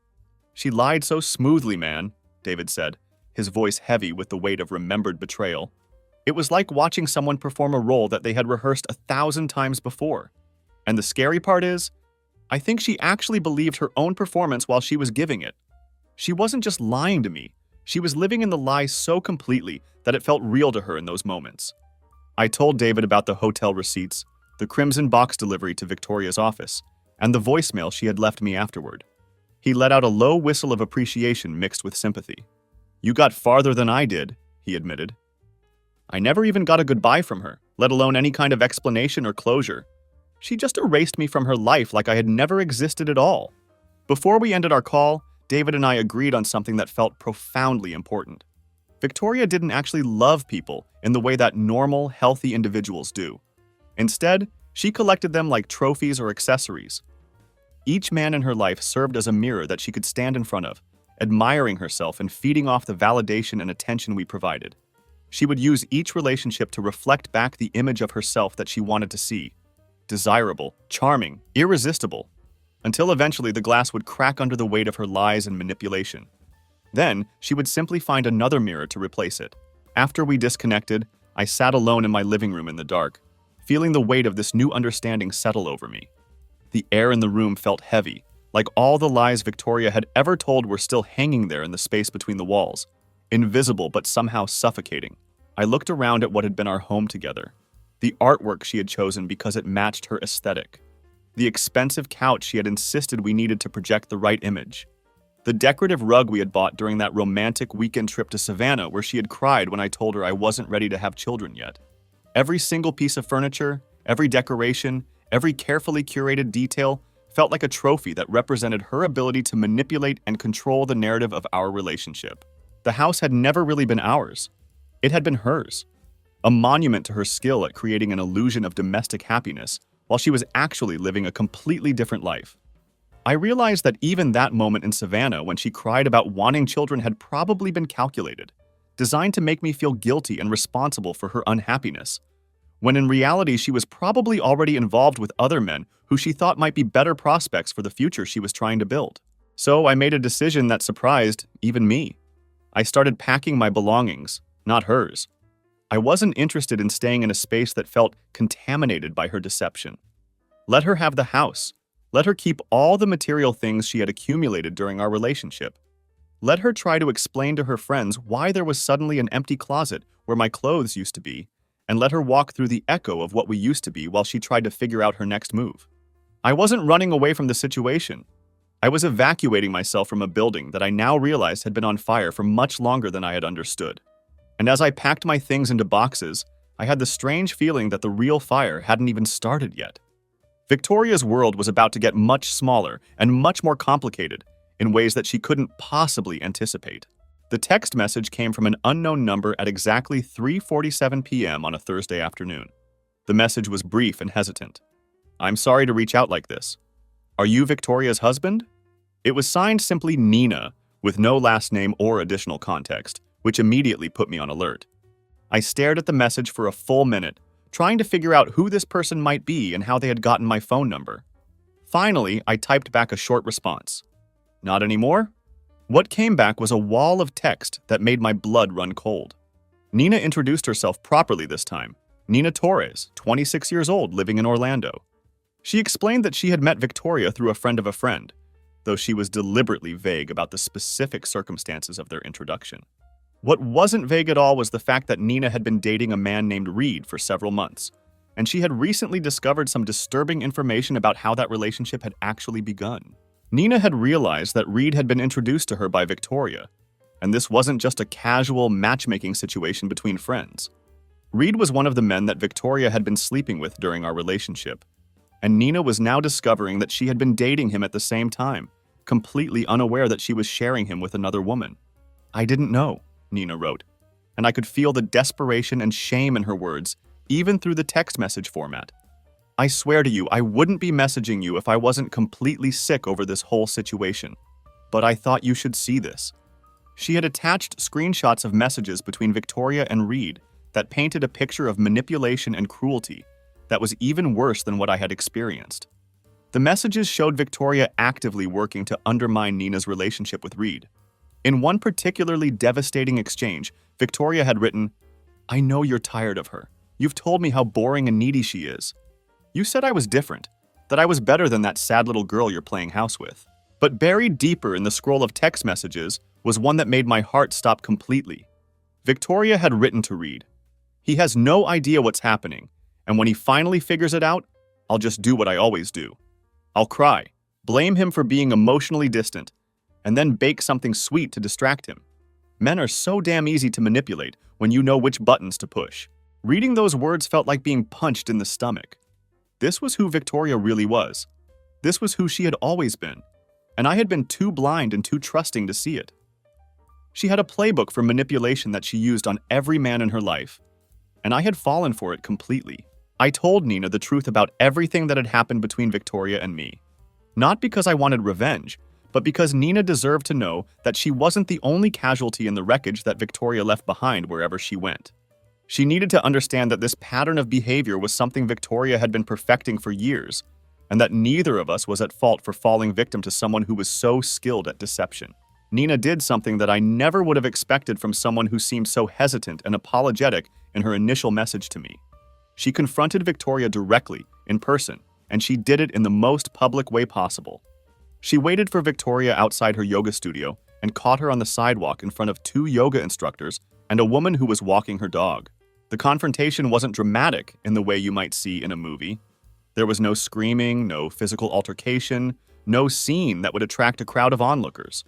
"She lied so smoothly, man," David said, his voice heavy with the weight of remembered betrayal. It was like watching someone perform a role that they had rehearsed 1,000 times before. And the scary part is, I think she actually believed her own performance while she was giving it. She wasn't just lying to me, she was living in the lie so completely that it felt real to her in those moments. I told David about the hotel receipts, the crimson box delivery to Victoria's office, and the voicemail she had left me afterward. He let out a low whistle of appreciation mixed with sympathy. "You got farther than I did," he admitted. I never even got a goodbye from her, let alone any kind of explanation or closure. She just erased me from her life like I had never existed at all. Before we ended our call, David and I agreed on something that felt profoundly important. Victoria didn't actually love people in the way that normal, healthy individuals do. Instead, she collected them like trophies or accessories. Each man in her life served as a mirror that she could stand in front of, admiring herself and feeding off the validation and attention we provided. She would use each relationship to reflect back the image of herself that she wanted to see. Desirable, charming, irresistible, until eventually the glass would crack under the weight of her lies and manipulation. Then, she would simply find another mirror to replace it. After we disconnected, I sat alone in my living room in the dark, feeling the weight of this new understanding settle over me. The air in the room felt heavy, like all the lies Victoria had ever told were still hanging there in the space between the walls, invisible but somehow suffocating. I looked around at what had been our home together. The artwork she had chosen because it matched her aesthetic. The expensive couch she had insisted we needed to project the right image. The decorative rug we had bought during that romantic weekend trip to Savannah where she had cried when I told her I wasn't ready to have children yet. Every single piece of furniture, every decoration, every carefully curated detail felt like a trophy that represented her ability to manipulate and control the narrative of our relationship. The house had never really been ours. It had been hers. A monument to her skill at creating an illusion of domestic happiness while she was actually living a completely different life. I realized that even that moment in Savannah when she cried about wanting children had probably been calculated, designed to make me feel guilty and responsible for her unhappiness, when in reality she was probably already involved with other men who she thought might be better prospects for the future she was trying to build. So I made a decision that surprised even me. I started packing my belongings, not hers. I wasn't interested in staying in a space that felt contaminated by her deception. Let her have the house. Let her keep all the material things she had accumulated during our relationship. Let her try to explain to her friends why there was suddenly an empty closet where my clothes used to be, and let her walk through the echo of what we used to be while she tried to figure out her next move. I wasn't running away from the situation. I was evacuating myself from a building that I now realized had been on fire for much longer than I had understood. And as I packed my things into boxes, I had the strange feeling that the real fire hadn't even started yet. Victoria's world was about to get much smaller and much more complicated in ways that she couldn't possibly anticipate. The text message came from an unknown number at exactly 3:47 p.m. on a Thursday afternoon. The message was brief and hesitant. "I'm sorry to reach out like this. Are you Victoria's husband?" It was signed simply Nina, with no last name or additional context, which immediately put me on alert. I stared at the message for a full minute, trying to figure out who this person might be and how they had gotten my phone number. Finally, I typed back a short response. "Not anymore?" What came back was a wall of text that made my blood run cold. Nina introduced herself properly this time. Nina Torres, 26 years old, living in Orlando. She explained that she had met Victoria through a friend of a friend, though she was deliberately vague about the specific circumstances of their introduction. What wasn't vague at all was the fact that Nina had been dating a man named Reed for several months, and she had recently discovered some disturbing information about how that relationship had actually begun. Nina had realized that Reed had been introduced to her by Victoria, and this wasn't just a casual matchmaking situation between friends. Reed was one of the men that Victoria had been sleeping with during our relationship, and Nina was now discovering that she had been dating him at the same time, completely unaware that she was sharing him with another woman. "I didn't know," Nina wrote, and I could feel the desperation and shame in her words, even through the text message format. "I swear to you, I wouldn't be messaging you if I wasn't completely sick over this whole situation. but I thought you should see this. She had attached screenshots of messages between Victoria and Reed that painted a picture of manipulation and cruelty that was even worse than what I had experienced. The messages showed Victoria actively working to undermine Nina's relationship with Reed. In one particularly devastating exchange, Victoria had written, "I know you're tired of her. You've told me how boring and needy she is. You said I was different, that I was better than that sad little girl you're playing house with." But buried deeper in the scroll of text messages was one that made my heart stop completely. Victoria had written to Reed, "He has no idea what's happening, and when he finally figures it out, I'll just do what I always do. I'll cry, blame him for being emotionally distant, and then bake something sweet to distract him. Men are so damn easy to manipulate when you know which buttons to push." Reading those words felt like being punched in the stomach. This was who Victoria really was. This was who she had always been, and I had been too blind and too trusting to see it. She had a playbook for manipulation that she used on every man in her life, and I had fallen for it completely. I told Nina the truth about everything that had happened between Victoria and me. Not because I wanted revenge, but because Nina deserved to know that she wasn't the only casualty in the wreckage that Victoria left behind wherever she went. She needed to understand that this pattern of behavior was something Victoria had been perfecting for years, and that neither of us was at fault for falling victim to someone who was so skilled at deception. Nina did something that I never would have expected from someone who seemed so hesitant and apologetic in her initial message to me. She confronted Victoria directly, in person, and she did it in the most public way possible. She waited for Victoria outside her yoga studio and caught her on the sidewalk in front of 2 yoga instructors and a woman who was walking her dog. The confrontation wasn't dramatic in the way you might see in a movie. There was no screaming, no physical altercation, no scene that would attract a crowd of onlookers.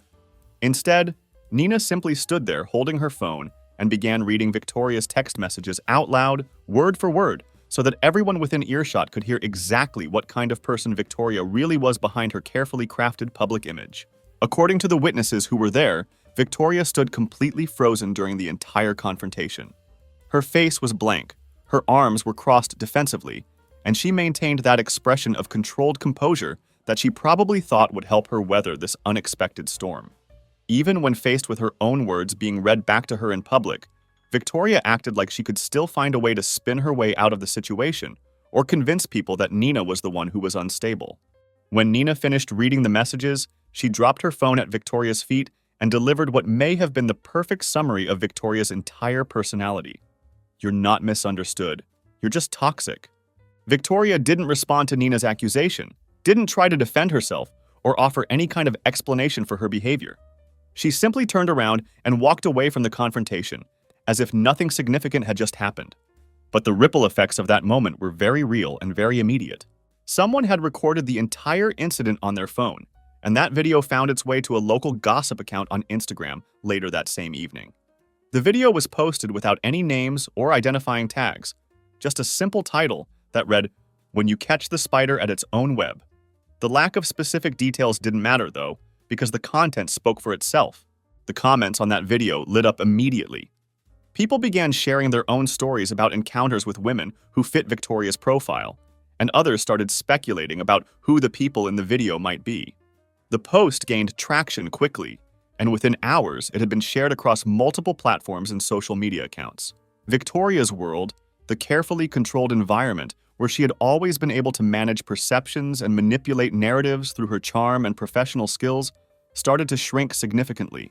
Instead, Nina simply stood there holding her phone and began reading Victoria's text messages out loud, word for word, so that everyone within earshot could hear exactly what kind of person Victoria really was behind her carefully crafted public image. According to the witnesses who were there, Victoria stood completely frozen during the entire confrontation. Her face was blank, her arms were crossed defensively, and she maintained that expression of controlled composure that she probably thought would help her weather this unexpected storm. Even when faced with her own words being read back to her in public, Victoria acted like she could still find a way to spin her way out of the situation or convince people that Nina was the one who was unstable. When Nina finished reading the messages, she dropped her phone at Victoria's feet and delivered what may have been the perfect summary of Victoria's entire personality. "You're not misunderstood. You're just toxic." Victoria didn't respond to Nina's accusation, didn't try to defend herself, or offer any kind of explanation for her behavior. She simply turned around and walked away from the confrontation, as if nothing significant had just happened. But the ripple effects of that moment were very real and very immediate. Someone had recorded the entire incident on their phone, and that video found its way to a local gossip account on Instagram later that same evening. The video was posted without any names or identifying tags, just a simple title that read, "When you catch the spider at its own web." The lack of specific details didn't matter, though, because the content spoke for itself. The comments on that video lit up immediately. People began sharing their own stories about encounters with women who fit Victoria's profile, and others started speculating about who the people in the video might be. The post gained traction quickly, and within hours it had been shared across multiple platforms and social media accounts. Victoria's world, the carefully controlled environment where she had always been able to manage perceptions and manipulate narratives through her charm and professional skills, started to shrink significantly.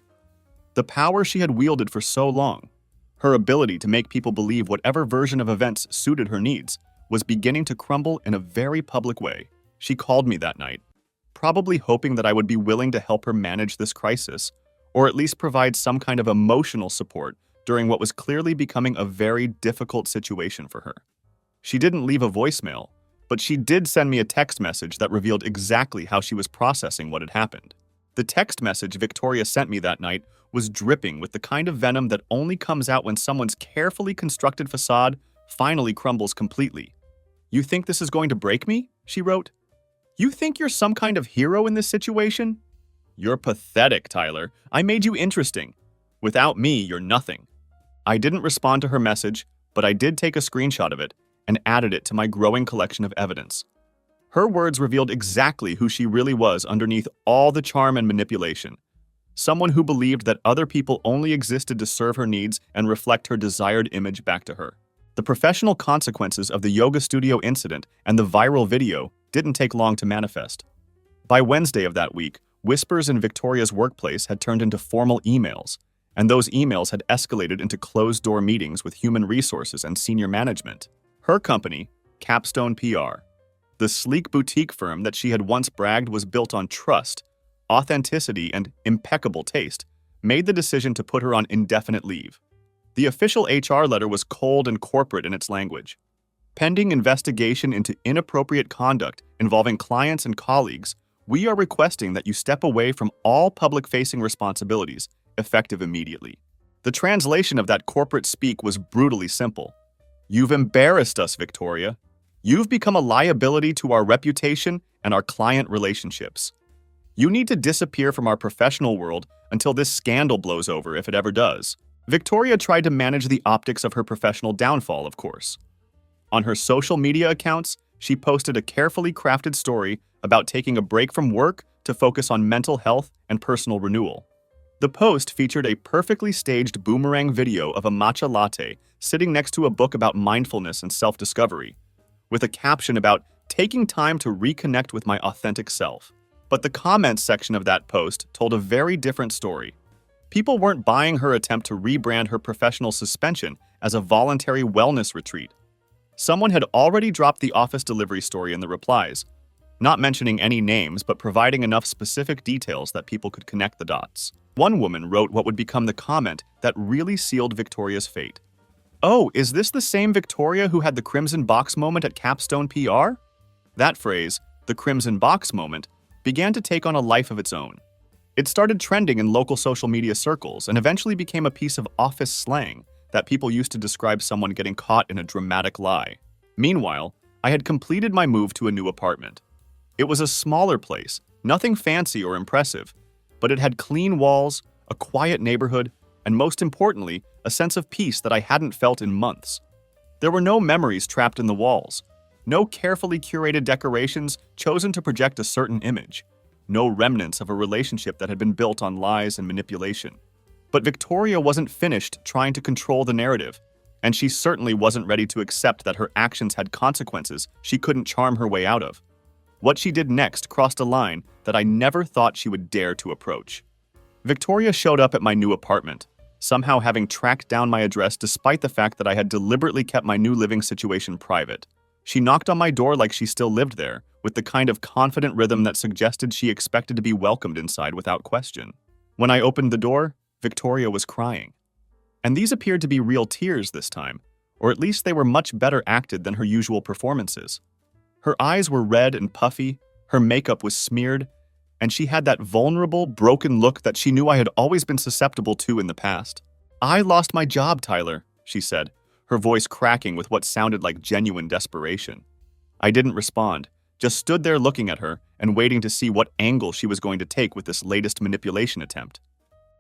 The power she had wielded for so long, her ability to make people believe whatever version of events suited her needs, was beginning to crumble in a very public way. She called me that night, probably hoping that I would be willing to help her manage this crisis, or at least provide some kind of emotional support during what was clearly becoming a very difficult situation for her. She didn't leave a voicemail, but she did send me a text message that revealed exactly how she was processing what had happened. The text message Victoria sent me that night was dripping with the kind of venom that only comes out when someone's carefully constructed facade finally crumbles completely. "You think this is going to break me?" she wrote. "You think you're some kind of hero in this situation? You're pathetic, Tyler. I made you interesting. Without me, you're nothing." I didn't respond to her message, but I did take a screenshot of it and added it to my growing collection of evidence. Her words revealed exactly who she really was underneath all the charm and manipulation, someone who believed that other people only existed to serve her needs and reflect her desired image back to her. The professional consequences of the yoga studio incident and the viral video didn't take long to manifest. By Wednesday of that week, whispers in Victoria's workplace had turned into formal emails, and those emails had escalated into closed-door meetings with human resources and senior management. Her company, Capstone PR, the sleek boutique firm that she had once bragged was built on trust, authenticity, and impeccable taste, made the decision to put her on indefinite leave. The official HR letter was cold and corporate in its language. Pending investigation into inappropriate conduct involving clients and colleagues, we are requesting that you step away from all public-facing responsibilities, effective immediately. The translation of that corporate speak was brutally simple. You've embarrassed us, Victoria. You've become a liability to our reputation and our client relationships. You need to disappear from our professional world until this scandal blows over, if it ever does. Victoria tried to manage the optics of her professional downfall, of course. On her social media accounts, she posted a carefully crafted story about taking a break from work to focus on mental health and personal renewal. The post featured a perfectly staged boomerang video of a matcha latte sitting next to a book about mindfulness and self-discovery, with a caption about taking time to reconnect with my authentic self. But the comments section of that post told a very different story. People weren't buying her attempt to rebrand her professional suspension as a voluntary wellness retreat. Someone had already dropped the office delivery story in the replies, not mentioning any names but providing enough specific details that people could connect the dots. One woman wrote what would become the comment that really sealed Victoria's fate. "Oh, is this the same Victoria who had the Crimson Box moment at Capstone PR?" That phrase, the Crimson Box moment, began to take on a life of its own. It started trending in local social media circles and eventually became a piece of office slang that people used to describe someone getting caught in a dramatic lie. Meanwhile, I had completed my move to a new apartment. It was a smaller place, nothing fancy or impressive, but it had clean walls, a quiet neighborhood, and most importantly, a sense of peace that I hadn't felt in months. There were no memories trapped in the walls, no carefully curated decorations chosen to project a certain image, no remnants of a relationship that had been built on lies and manipulation. But Victoria wasn't finished trying to control the narrative, and she certainly wasn't ready to accept that her actions had consequences she couldn't charm her way out of. What she did next crossed a line that I never thought she would dare to approach. Victoria showed up at my new apartment, somehow having tracked down my address despite the fact that I had deliberately kept my new living situation private. She knocked on my door like she still lived there, with the kind of confident rhythm that suggested she expected to be welcomed inside without question. When I opened the door, Victoria was crying. And these appeared to be real tears this time, or at least they were much better acted than her usual performances. Her eyes were red and puffy, her makeup was smeared, and she had that vulnerable, broken look that she knew I had always been susceptible to in the past. "I lost my job, Tyler," she said, her voice cracking with what sounded like genuine desperation. I didn't respond, just stood there looking at her and waiting to see what angle she was going to take with this latest manipulation attempt.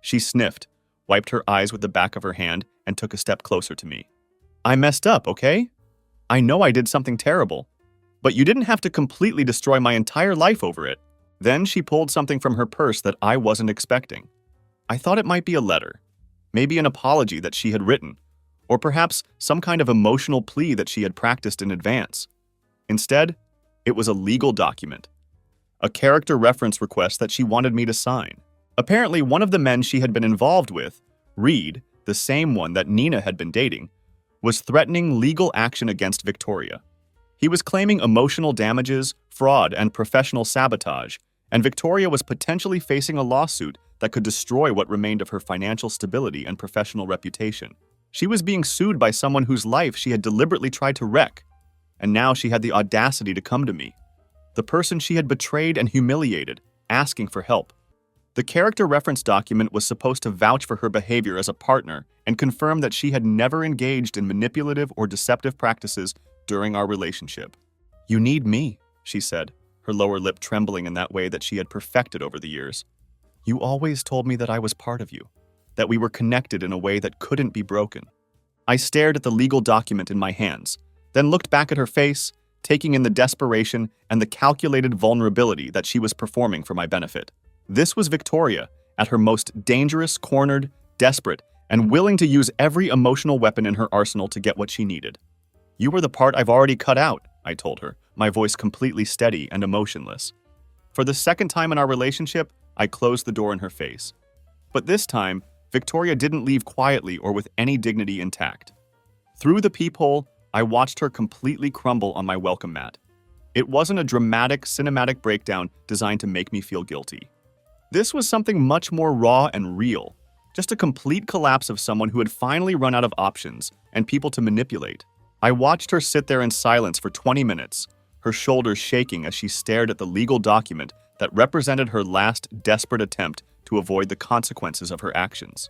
She sniffed, wiped her eyes with the back of her hand, and took a step closer to me. "I messed up, okay? I know I did something terrible, but you didn't have to completely destroy my entire life over it." Then she pulled something from her purse that I wasn't expecting. I thought it might be a letter, maybe an apology that she had written, or perhaps some kind of emotional plea that she had practiced in advance. Instead, it was a legal document, a character reference request that she wanted me to sign. Apparently, one of the men she had been involved with, Reed, the same one that Nina had been dating, was threatening legal action against Victoria. He was claiming emotional damages, fraud, and professional sabotage, and Victoria was potentially facing a lawsuit that could destroy what remained of her financial stability and professional reputation. She was being sued by someone whose life she had deliberately tried to wreck, and now she had the audacity to come to me, the person she had betrayed and humiliated, asking for help. The character reference document was supposed to vouch for her behavior as a partner and confirm that she had never engaged in manipulative or deceptive practices during our relationship. "You need me," she said, her lower lip trembling in that way that she had perfected over the years. "You always told me that I was part of you, that we were connected in a way that couldn't be broken." I stared at the legal document in my hands, then looked back at her face, taking in the desperation and the calculated vulnerability that she was performing for my benefit. This was Victoria, at her most dangerous, cornered, desperate, and willing to use every emotional weapon in her arsenal to get what she needed. "You were the part I've already cut out," I told her, my voice completely steady and emotionless. For the second time in our relationship, I closed the door in her face. But this time, Victoria didn't leave quietly or with any dignity intact. Through the peephole, I watched her completely crumble on my welcome mat. It wasn't a dramatic, cinematic breakdown designed to make me feel guilty. This was something much more raw and real, just a complete collapse of someone who had finally run out of options and people to manipulate. I watched her sit there in silence for 20 minutes, her shoulders shaking as she stared at the legal document that represented her last desperate attempt to avoid the consequences of her actions.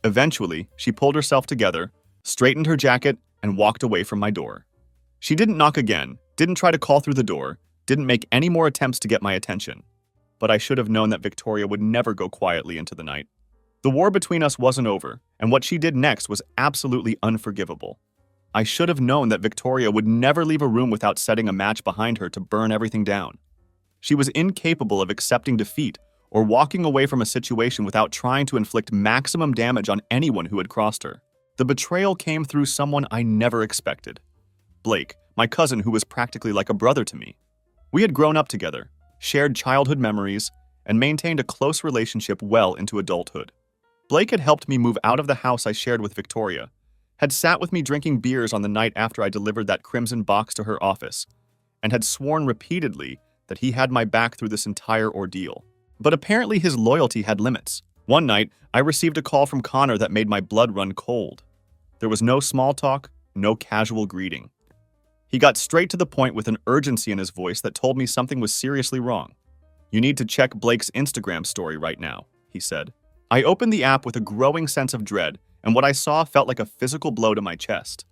Eventually, she pulled herself together, straightened her jacket, and walked away from my door. She didn't knock again, didn't try to call through the door, didn't make any more attempts to get my attention. But I should have known that Victoria would never go quietly into the night. The war between us wasn't over, and what she did next was absolutely unforgivable. I should have known that Victoria would never leave a room without setting a match behind her to burn everything down. She was incapable of accepting defeat or walking away from a situation without trying to inflict maximum damage on anyone who had crossed her. The betrayal came through someone I never expected. Blake, my cousin who was practically like a brother to me. We had grown up together, shared childhood memories, and maintained a close relationship well into adulthood. Blake had helped me move out of the house I shared with Victoria, had sat with me drinking beers on the night after I delivered that crimson box to her office, and had sworn repeatedly that he had my back through this entire ordeal. But apparently his loyalty had limits. One night, I received a call from Connor that made my blood run cold. There was no small talk, no casual greeting. He got straight to the point with an urgency in his voice that told me something was seriously wrong. "You need to check Blake's Instagram story right now," he said. I opened the app with a growing sense of dread, and what I saw felt like a physical blow to my chest.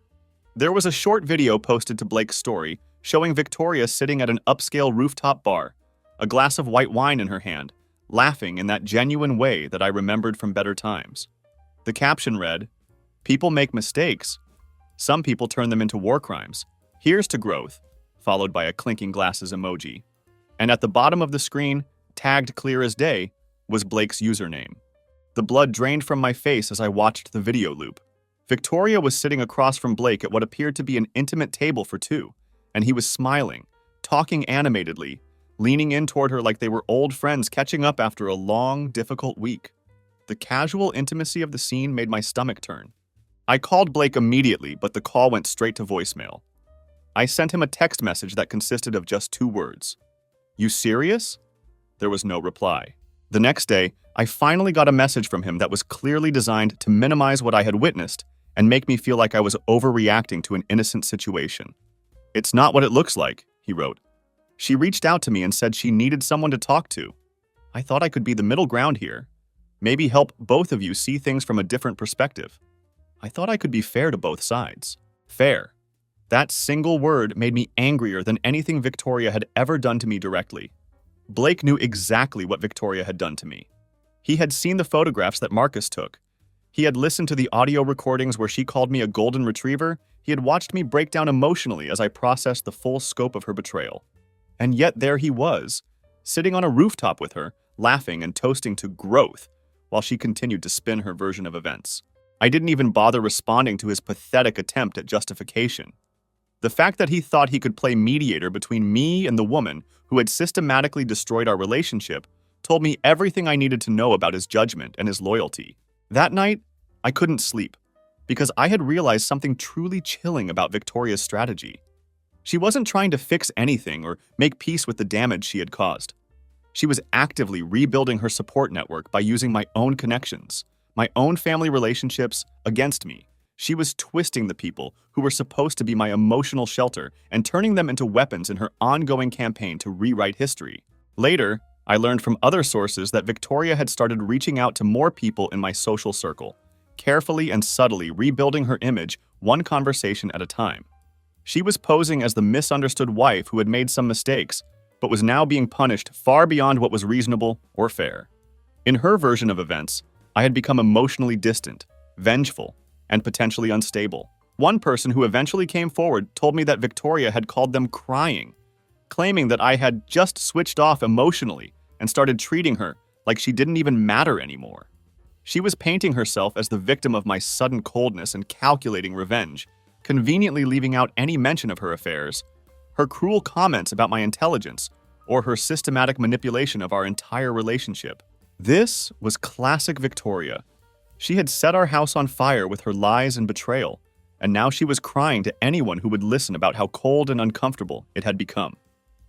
There was a short video posted to Blake's story showing Victoria sitting at an upscale rooftop bar, a glass of white wine in her hand, laughing in that genuine way that I remembered from better times. The caption read, "People make mistakes. Some people turn them into war crimes. Here's to growth," followed by a clinking glasses emoji. And at the bottom of the screen, tagged clear as day, was Blake's username. The blood drained from my face as I watched the video loop. Victoria was sitting across from Blake at what appeared to be an intimate table for two, and he was smiling, talking animatedly, leaning in toward her like they were old friends catching up after a long, difficult week. The casual intimacy of the scene made my stomach turn. I called Blake immediately, but the call went straight to voicemail. I sent him a text message that consisted of just 2 words. "You serious?" There was no reply. The next day, I finally got a message from him that was clearly designed to minimize what I had witnessed and make me feel like I was overreacting to an innocent situation. "It's not what it looks like," he wrote. "She reached out to me and said she needed someone to talk to. I thought I could be the middle ground here. Maybe help both of you see things from a different perspective. I thought I could be fair to both sides." Fair. That single word made me angrier than anything Victoria had ever done to me directly. Blake knew exactly what Victoria had done to me. He had seen the photographs that Marcus took. He had listened to the audio recordings where she called me a golden retriever. He had watched me break down emotionally as I processed the full scope of her betrayal. And yet there he was, sitting on a rooftop with her, laughing and toasting to growth, while she continued to spin her version of events. I didn't even bother responding to his pathetic attempt at justification. The fact that he thought he could play mediator between me and the woman who had systematically destroyed our relationship told me everything I needed to know about his judgment and his loyalty. That night, I couldn't sleep because I had realized something truly chilling about Victoria's strategy. She wasn't trying to fix anything or make peace with the damage she had caused. She was actively rebuilding her support network by using my own connections, my own family relationships against me. She was twisting the people who were supposed to be my emotional shelter and turning them into weapons in her ongoing campaign to rewrite history. Later, I learned from other sources that Victoria had started reaching out to more people in my social circle, carefully and subtly rebuilding her image one conversation at a time. She was posing as the misunderstood wife who had made some mistakes, but was now being punished far beyond what was reasonable or fair. In her version of events, I had become emotionally distant, vengeful, and potentially unstable. One person who eventually came forward told me that Victoria had called them crying, claiming that I had just switched off emotionally and started treating her like she didn't even matter anymore. She was painting herself as the victim of my sudden coldness and calculating revenge, conveniently leaving out any mention of her affairs, her cruel comments about my intelligence, or her systematic manipulation of our entire relationship. This was classic Victoria. She had set our house on fire with her lies and betrayal, and now she was crying to anyone who would listen about how cold and uncomfortable it had become.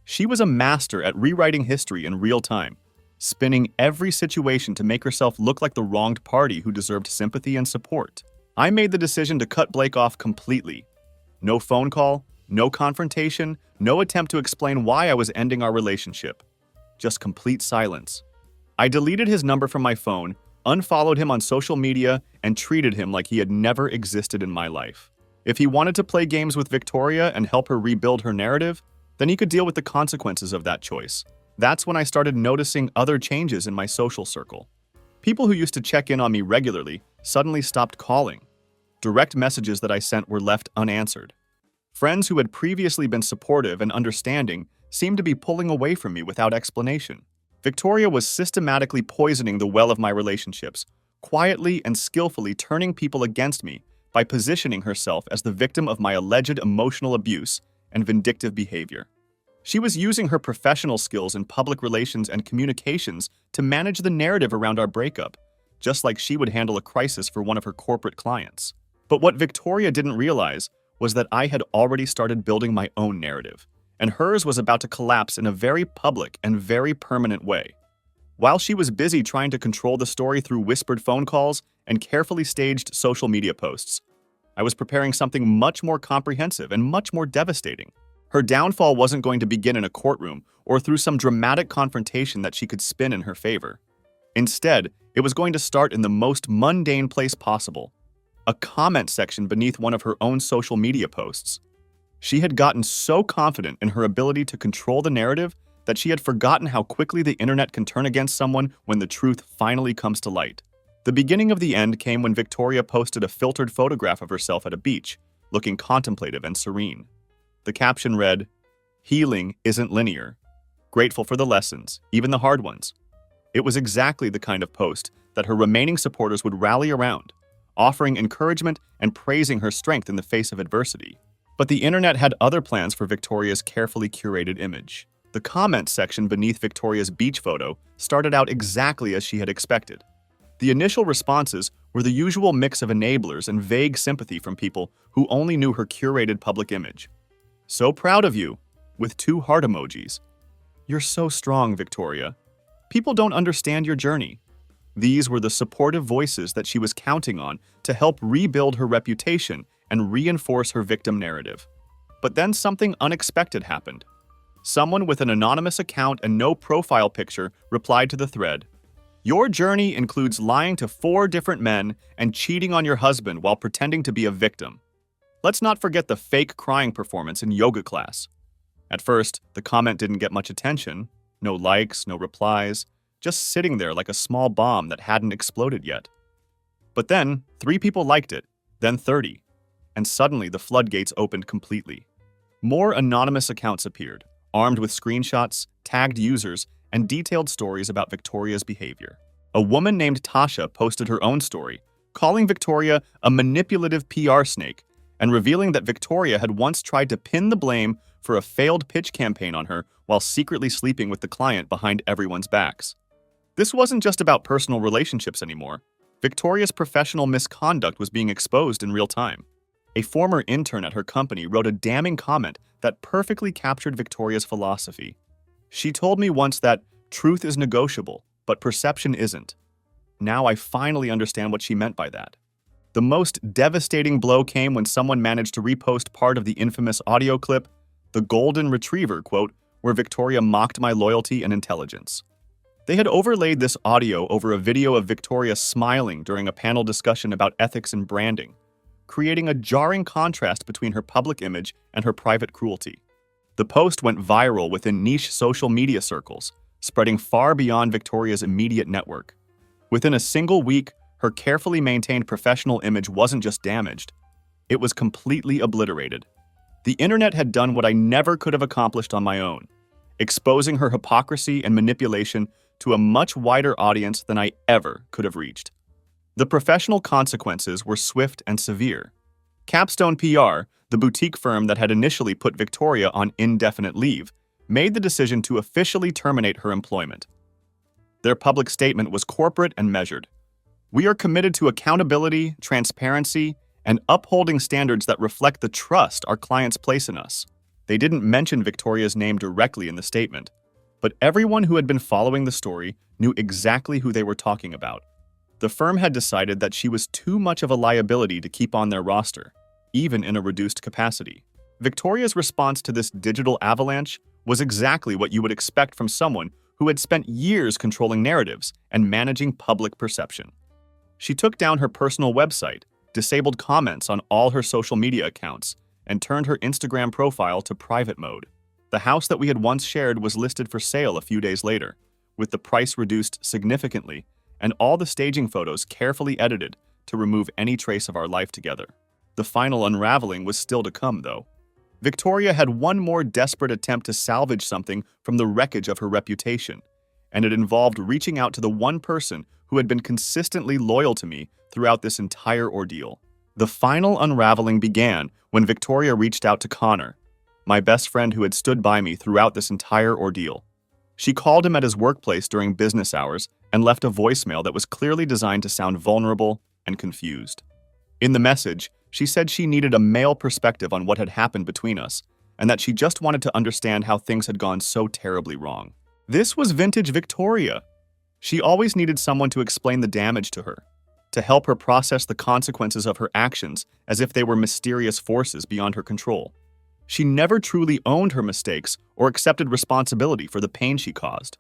She was a master at rewriting history in real time, spinning every situation to make herself look like the wronged party who deserved sympathy and support. I made the decision to cut Blake off completely. No phone call, no confrontation, no attempt to explain why I was ending our relationship. Just complete silence. I deleted his number from my phone, unfollowed him on social media, and treated him like he had never existed in my life. If he wanted to play games with Victoria and help her rebuild her narrative, then he could deal with the consequences of that choice. That's when I started noticing other changes in my social circle. People who used to check in on me regularly suddenly stopped calling. Direct messages that I sent were left unanswered. Friends who had previously been supportive and understanding seemed to be pulling away from me without explanation. Victoria was systematically poisoning the well of my relationships, quietly and skillfully turning people against me by positioning herself as the victim of my alleged emotional abuse and vindictive behavior. She was using her professional skills in public relations and communications to manage the narrative around our breakup, just like she would handle a crisis for one of her corporate clients. But what Victoria didn't realize was that I had already started building my own narrative, and hers was about to collapse in a very public and very permanent way. While she was busy trying to control the story through whispered phone calls and carefully staged social media posts, I was preparing something much more comprehensive and much more devastating. Her downfall wasn't going to begin in a courtroom or through some dramatic confrontation that she could spin in her favor. Instead, it was going to start in the most mundane place possible, a comment section beneath one of her own social media posts. She had gotten so confident in her ability to control the narrative that she had forgotten how quickly the internet can turn against someone when the truth finally comes to light. The beginning of the end came when Victoria posted a filtered photograph of herself at a beach, looking contemplative and serene. The caption read, "Healing isn't linear. Grateful for the lessons, even the hard ones." It was exactly the kind of post that her remaining supporters would rally around, offering encouragement and praising her strength in the face of adversity. But the internet had other plans for Victoria's carefully curated image. The comment section beneath Victoria's beach photo started out exactly as she had expected. The initial responses were the usual mix of enablers and vague sympathy from people who only knew her curated public image. "So proud of you," with 2 heart emojis. "You're so strong, Victoria. People don't understand your journey." These were the supportive voices that she was counting on to help rebuild her reputation and reinforce her victim narrative. But then something unexpected happened. Someone with an anonymous account and no profile picture replied to the thread, "Your journey includes lying to 4 different men and cheating on your husband while pretending to be a victim. Let's not forget the fake crying performance in yoga class." At first, the comment didn't get much attention. No likes, no replies, just sitting there like a small bomb that hadn't exploded yet. But then, 3 people liked it, then 30, and suddenly the floodgates opened completely. More anonymous accounts appeared, armed with screenshots, tagged users, and detailed stories about Victoria's behavior. A woman named Tasha posted her own story, calling Victoria a manipulative PR snake and revealing that Victoria had once tried to pin the blame for a failed pitch campaign on her while secretly sleeping with the client behind everyone's backs. This wasn't just about personal relationships anymore. Victoria's professional misconduct was being exposed in real time. A former intern at her company wrote a damning comment that perfectly captured Victoria's philosophy. She told me once that truth is negotiable, but perception isn't. Now I finally understand what she meant by that. The most devastating blow came when someone managed to repost part of the infamous audio clip, the Golden Retriever quote, where Victoria mocked my loyalty and intelligence. They had overlaid this audio over a video of Victoria smiling during a panel discussion about ethics and branding, creating a jarring contrast between her public image and her private cruelty. The post went viral within niche social media circles, spreading far beyond Victoria's immediate network. Within a single week, her carefully maintained professional image wasn't just damaged, it was completely obliterated. The internet had done what I never could have accomplished on my own, exposing her hypocrisy and manipulation to a much wider audience than I ever could have reached. The professional consequences were swift and severe. Capstone PR, the boutique firm that had initially put Victoria on indefinite leave, made the decision to officially terminate her employment. Their public statement was corporate and measured. "We are committed to accountability, transparency, and upholding standards that reflect the trust our clients place in us." They didn't mention Victoria's name directly in the statement, but everyone who had been following the story knew exactly who they were talking about. The firm had decided that she was too much of a liability to keep on their roster, even in a reduced capacity. Victoria's response to this digital avalanche was exactly what you would expect from someone who had spent years controlling narratives and managing public perception. She took down her personal website, disabled comments on all her social media accounts, and turned her Instagram profile to private mode. The house that we had once shared was listed for sale a few days later, with the price reduced significantly and all the staging photos carefully edited to remove any trace of our life together. The final unraveling was still to come, though. Victoria had one more desperate attempt to salvage something from the wreckage of her reputation, and it involved reaching out to the one person who had been consistently loyal to me throughout this entire ordeal. The final unraveling began when Victoria reached out to Connor, my best friend who had stood by me throughout this entire ordeal. She called him at his workplace during business hours and left a voicemail that was clearly designed to sound vulnerable and confused. In the message, she said she needed a male perspective on what had happened between us, and that she just wanted to understand how things had gone so terribly wrong. This was vintage Victoria. She always needed someone to explain the damage to her, to help her process the consequences of her actions as if they were mysterious forces beyond her control. She never truly owned her mistakes or accepted responsibility for the pain she caused.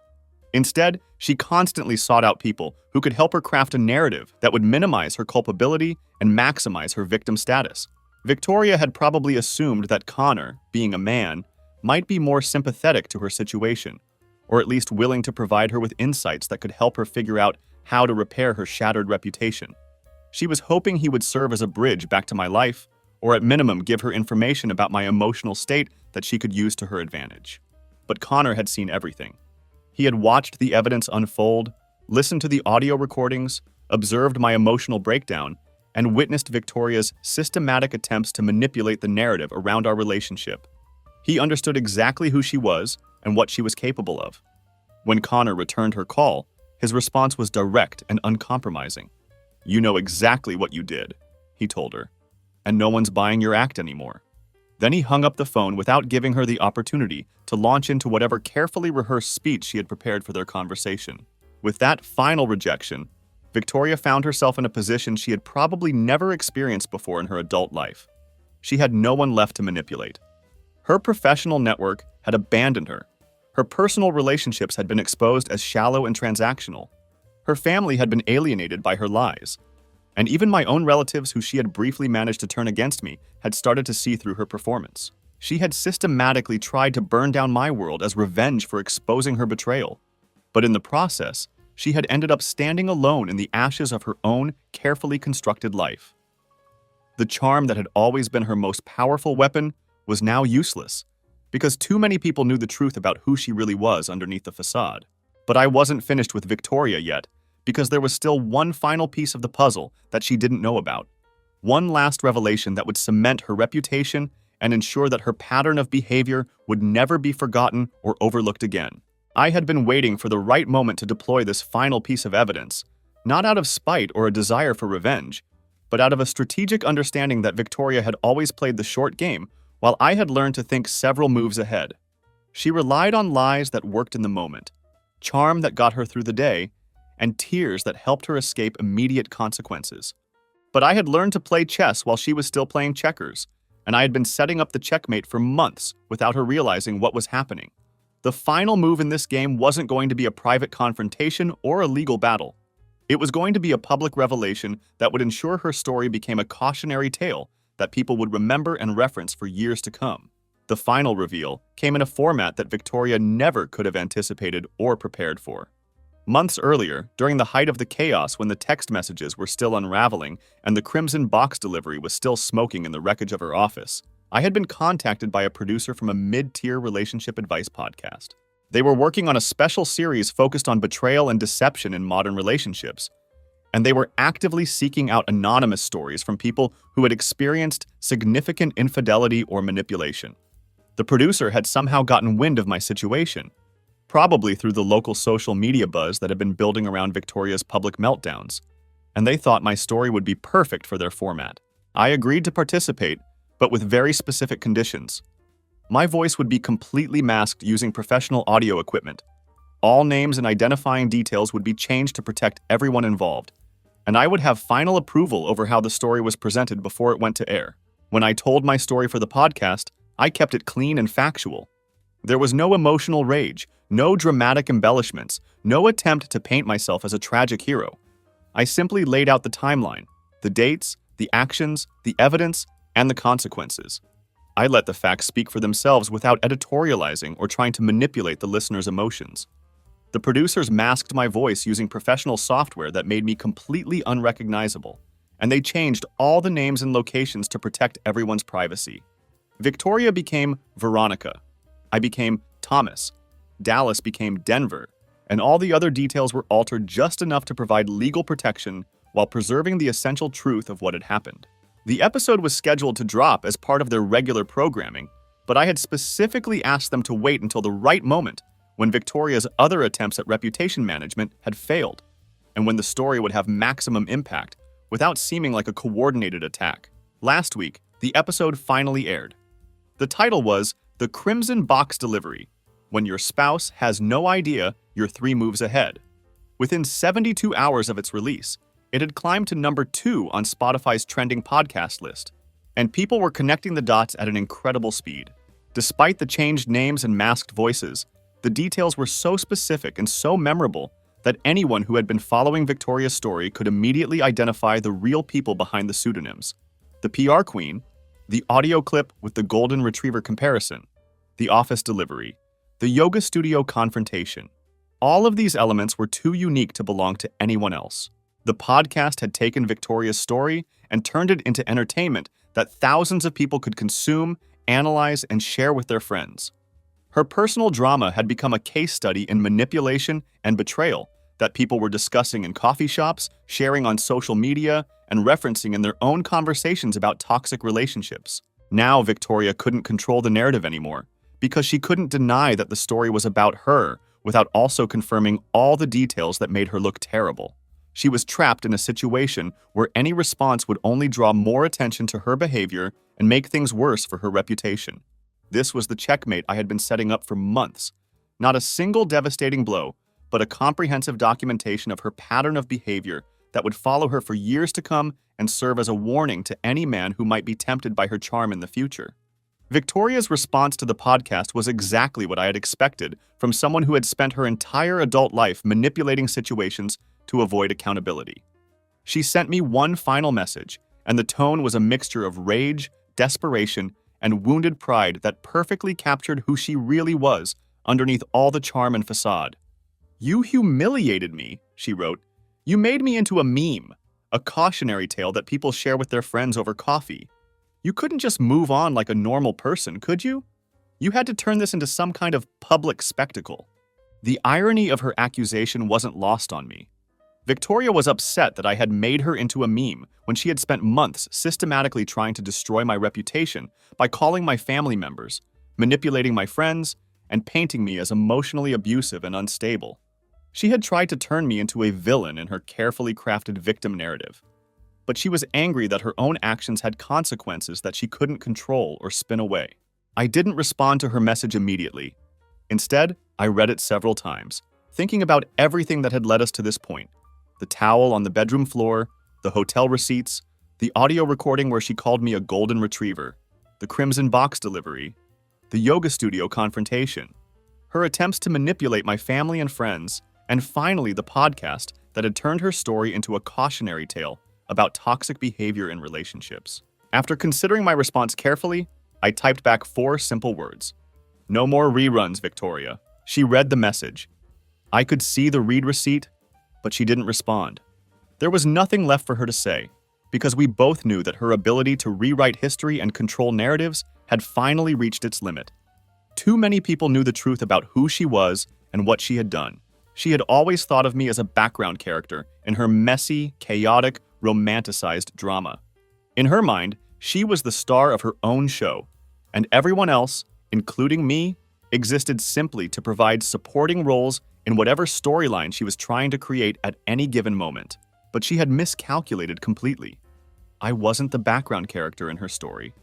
Instead, she constantly sought out people who could help her craft a narrative that would minimize her culpability and maximize her victim status. Victoria had probably assumed that Connor, being a man, might be more sympathetic to her situation, or at least willing to provide her with insights that could help her figure out how to repair her shattered reputation. She was hoping he would serve as a bridge back to my life, or at minimum give her information about my emotional state that she could use to her advantage. But Connor had seen everything. He had watched the evidence unfold, listened to the audio recordings, observed my emotional breakdown, and witnessed Victoria's systematic attempts to manipulate the narrative around our relationship. He understood exactly who she was and what she was capable of. When Connor returned her call, his response was direct and uncompromising. "You know exactly what you did," he told her, "and no one's buying your act anymore." Then he hung up the phone without giving her the opportunity to launch into whatever carefully rehearsed speech she had prepared for their conversation. With that final rejection, Victoria found herself in a position she had probably never experienced before in her adult life. She had no one left to manipulate. Her professional network had abandoned her. Her personal relationships had been exposed as shallow and transactional. Her family had been alienated by her lies. And even my own relatives who she had briefly managed to turn against me had started to see through her performance. She had systematically tried to burn down my world as revenge for exposing her betrayal. But in the process, she had ended up standing alone in the ashes of her own carefully constructed life. The charm that had always been her most powerful weapon was now useless, because too many people knew the truth about who she really was underneath the facade. But I wasn't finished with Victoria yet, because there was still one final piece of the puzzle that she didn't know about. One last revelation that would cement her reputation and ensure that her pattern of behavior would never be forgotten or overlooked again. I had been waiting for the right moment to deploy this final piece of evidence, not out of spite or a desire for revenge, but out of a strategic understanding that Victoria had always played the short game, while I had learned to think several moves ahead. She relied on lies that worked in the moment, charm that got her through the day, and tears that helped her escape immediate consequences. But I had learned to play chess while she was still playing checkers, and I had been setting up the checkmate for months without her realizing what was happening. The final move in this game wasn't going to be a private confrontation or a legal battle. It was going to be a public revelation that would ensure her story became a cautionary tale that people would remember and reference for years to come. The final reveal came in a format that Victoria never could have anticipated or prepared for. Months earlier, during the height of the chaos when the text messages were still unraveling and the crimson box delivery was still smoking in the wreckage of her office, I had been contacted by a producer from a mid-tier relationship advice podcast. They were working on a special series focused on betrayal and deception in modern relationships, and they were actively seeking out anonymous stories from people who had experienced significant infidelity or manipulation. The producer had somehow gotten wind of my situation, probably through the local social media buzz that had been building around Victoria's public meltdowns, and they thought my story would be perfect for their format. I agreed to participate, but with very specific conditions. My voice would be completely masked using professional audio equipment. All names and identifying details would be changed to protect everyone involved, and I would have final approval over how the story was presented before it went to air. When I told my story for the podcast, I kept it clean and factual. There was no emotional rage, no dramatic embellishments, no attempt to paint myself as a tragic hero. I simply laid out the timeline, the dates, the actions, the evidence, and the consequences. I let the facts speak for themselves without editorializing or trying to manipulate the listener's emotions. The producers masked my voice using professional software that made me completely unrecognizable, and they changed all the names and locations to protect everyone's privacy. Victoria became Veronica. I became Thomas. Dallas became Denver, and all the other details were altered just enough to provide legal protection while preserving the essential truth of what had happened. The episode was scheduled to drop as part of their regular programming, but I had specifically asked them to wait until the right moment when Victoria's other attempts at reputation management had failed, and when the story would have maximum impact without seeming like a coordinated attack. Last week, the episode finally aired. The title was The Crimson Box Delivery, when your spouse has no idea you're 3 moves ahead. Within 72 hours of its release, it had climbed to number 2 on Spotify's trending podcast list, and people were connecting the dots at an incredible speed. Despite the changed names and masked voices, the details were so specific and so memorable that anyone who had been following Victoria's story could immediately identify the real people behind the pseudonyms. The PR queen, the audio clip with the golden retriever comparison, the office delivery, the yoga studio confrontation. All of these elements were too unique to belong to anyone else. The podcast had taken Victoria's story and turned it into entertainment that thousands of people could consume, analyze, and share with their friends. Her personal drama had become a case study in manipulation and betrayal that people were discussing in coffee shops, sharing on social media, and referencing in their own conversations about toxic relationships. Now Victoria couldn't control the narrative anymore because she couldn't deny that the story was about her without also confirming all the details that made her look terrible. She was trapped in a situation where any response would only draw more attention to her behavior and make things worse for her reputation. This was the checkmate I had been setting up for months. Not a single devastating blow, but a comprehensive documentation of her pattern of behavior that would follow her for years to come and serve as a warning to any man who might be tempted by her charm in the future. Victoria's response to the podcast was exactly what I had expected from someone who had spent her entire adult life manipulating situations to avoid accountability. She sent me one final message, and the tone was a mixture of rage, desperation, and wounded pride that perfectly captured who she really was underneath all the charm and facade. "You humiliated me," she wrote. "You made me into a meme, a cautionary tale that people share with their friends over coffee. You couldn't just move on like a normal person, could you? You had to turn this into some kind of public spectacle." The irony of her accusation wasn't lost on me. Victoria was upset that I had made her into a meme when she had spent months systematically trying to destroy my reputation by calling my family members, manipulating my friends, and painting me as emotionally abusive and unstable. She had tried to turn me into a villain in her carefully crafted victim narrative. But she was angry that her own actions had consequences that she couldn't control or spin away. I didn't respond to her message immediately. Instead, I read it several times, thinking about everything that had led us to this point. The towel on the bedroom floor, the hotel receipts, the audio recording where she called me a golden retriever, the crimson box delivery, the yoga studio confrontation, her attempts to manipulate my family and friends, and finally the podcast that had turned her story into a cautionary tale about toxic behavior in relationships. After considering my response carefully, I typed back 4 simple words. "No more reruns, Victoria." She read the message. I could see the read receipt, but she didn't respond. There was nothing left for her to say, because we both knew that her ability to rewrite history and control narratives had finally reached its limit. Too many people knew the truth about who she was and what she had done. She had always thought of me as a background character in her messy, chaotic, romanticized drama. In her mind, she was the star of her own show, and everyone else, including me, existed simply to provide supporting roles in whatever storyline she was trying to create at any given moment. But she had miscalculated completely. I wasn't the background character in her story.